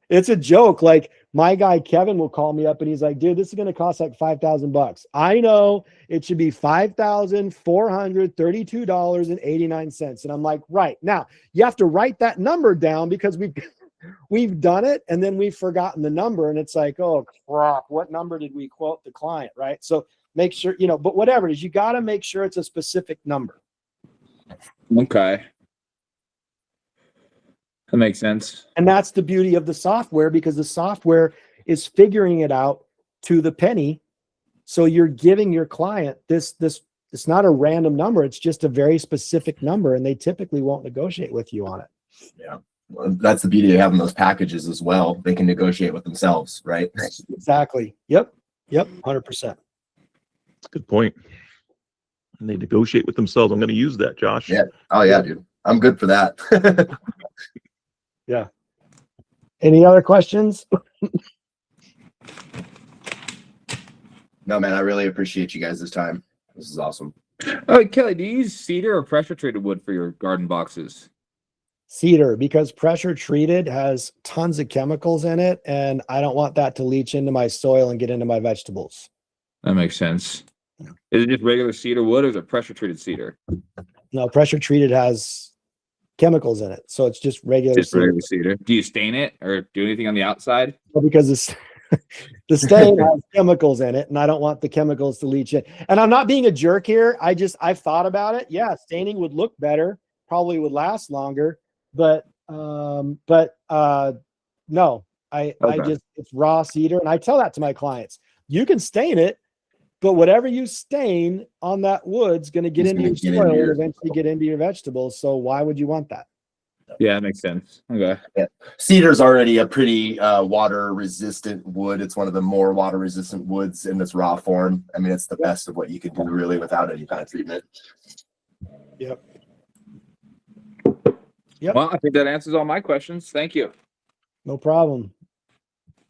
it's a joke. Like, my guy Kevin will call me up and he's like, dude, this is going to cost like $5,000. I know it should be $5,432.89. And I'm like, right. Now you have to write that number down, because we've done it and then we've forgotten the number, and it's like, oh crap, what number did we quote the client? Right. So make sure, but whatever it is, you got to make sure it's a specific number. Okay. That makes sense. And that's the beauty of the software, because the software is figuring it out to the penny. So you're giving your client this, it's not a random number. It's just a very specific number, and they typically won't negotiate with you on it. Yeah. Well, that's the beauty of having those packages as well. They can negotiate with themselves, right? Exactly. Yep. 100%. Good point. And they negotiate with themselves. I'm going to use that, Josh. Yeah. Oh yeah, dude. I'm good for that. Yeah. Any other questions? No, man, I really appreciate you guys this time. This is awesome. Oh, Kelly, do you use cedar or pressure treated wood for your garden boxes? Cedar, because pressure treated has tons of chemicals in it, and I don't want that to leach into my soil and get into my vegetables. That makes sense. Is it just regular cedar wood, or is it pressure treated cedar? No, pressure treated has chemicals in it, so it's just regular Just cedar. regular cedar. Do you stain it or do anything on the outside? Well, because the stain has chemicals in it, and I don't want the chemicals to leach in. And I'm not being a jerk here. I've thought about it. Yeah, staining would look better, probably would last longer, but no, I just, it's raw cedar, and I tell that to my clients. You can stain it, but whatever you stain on that wood's going to get into your soil and eventually get into your vegetables. So why would you want that? Yeah, that makes sense. Okay. Yeah. Cedar's already a pretty water resistant wood. It's one of the more water resistant woods in its raw form. I mean, it's the best of what you can do really without any kind of treatment. Yep. Well, I think that answers all my questions. Thank you. No problem.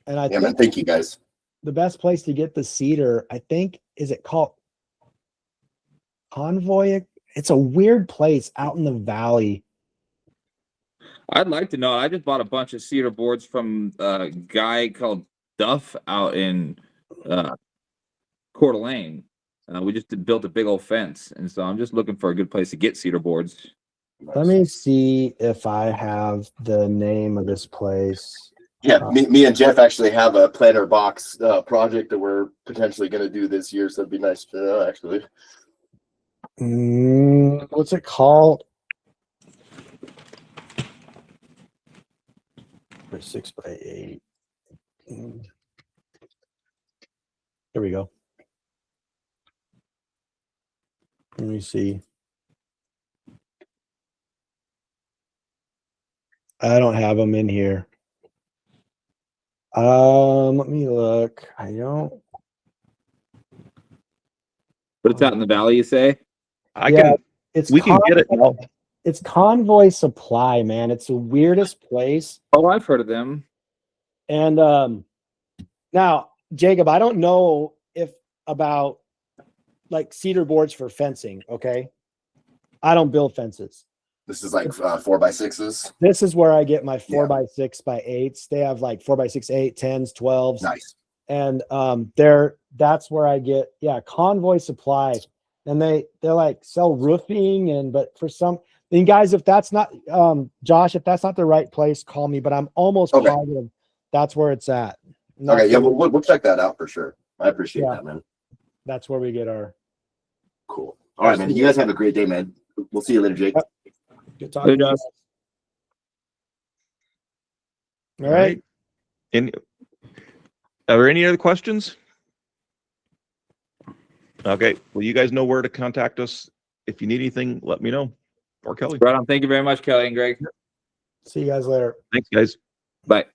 And I Yeah, think man, thank you guys. the best place to get the cedar, I think, is it called Convoy? It's a weird place out in the valley. I'd like to know. I just bought a bunch of cedar boards from a guy called Duff out in Coeur d'Alene. We just built a big old fence, and so I'm just looking for a good place to get cedar boards. Let me see if I have the name of this place. Yeah, me and Jeff actually have a planter box project that we're potentially going to do this year, so it'd be nice to know, actually. What's it called? 6x8. There we go. Let me see. I don't have them in here. Let me look. I don't. But it's out in the valley, you say? We can get it now. It's Convoy Supply, man. It's the weirdest place. Oh, I've heard of them. And now, Jacob, I don't know if about like cedar boards for fencing. Okay, I don't build fences. This is like 4x6s. This is where I get my 4x6x8s. They have like 4x6, 8, 10s, 12s. Nice. And that's where I get Convoy Supply. And they're like sell roofing but for some, and guys, if that's not Josh, if that's not the right place, call me, but I'm almost positive that's where it's at. Okay, yeah, we'll check that out for sure. I appreciate that, man. That's where we get our cool. All right, man. You guys have a great day, man. We'll see you later, Jake. Good talking to you guys. All right. And are there any other questions? Okay. Well, you guys know where to contact us. If you need anything, let me know. Or Kelly. Right on. Thank you very much, Kelly and Greg. See you guys later. Thanks, guys. Bye.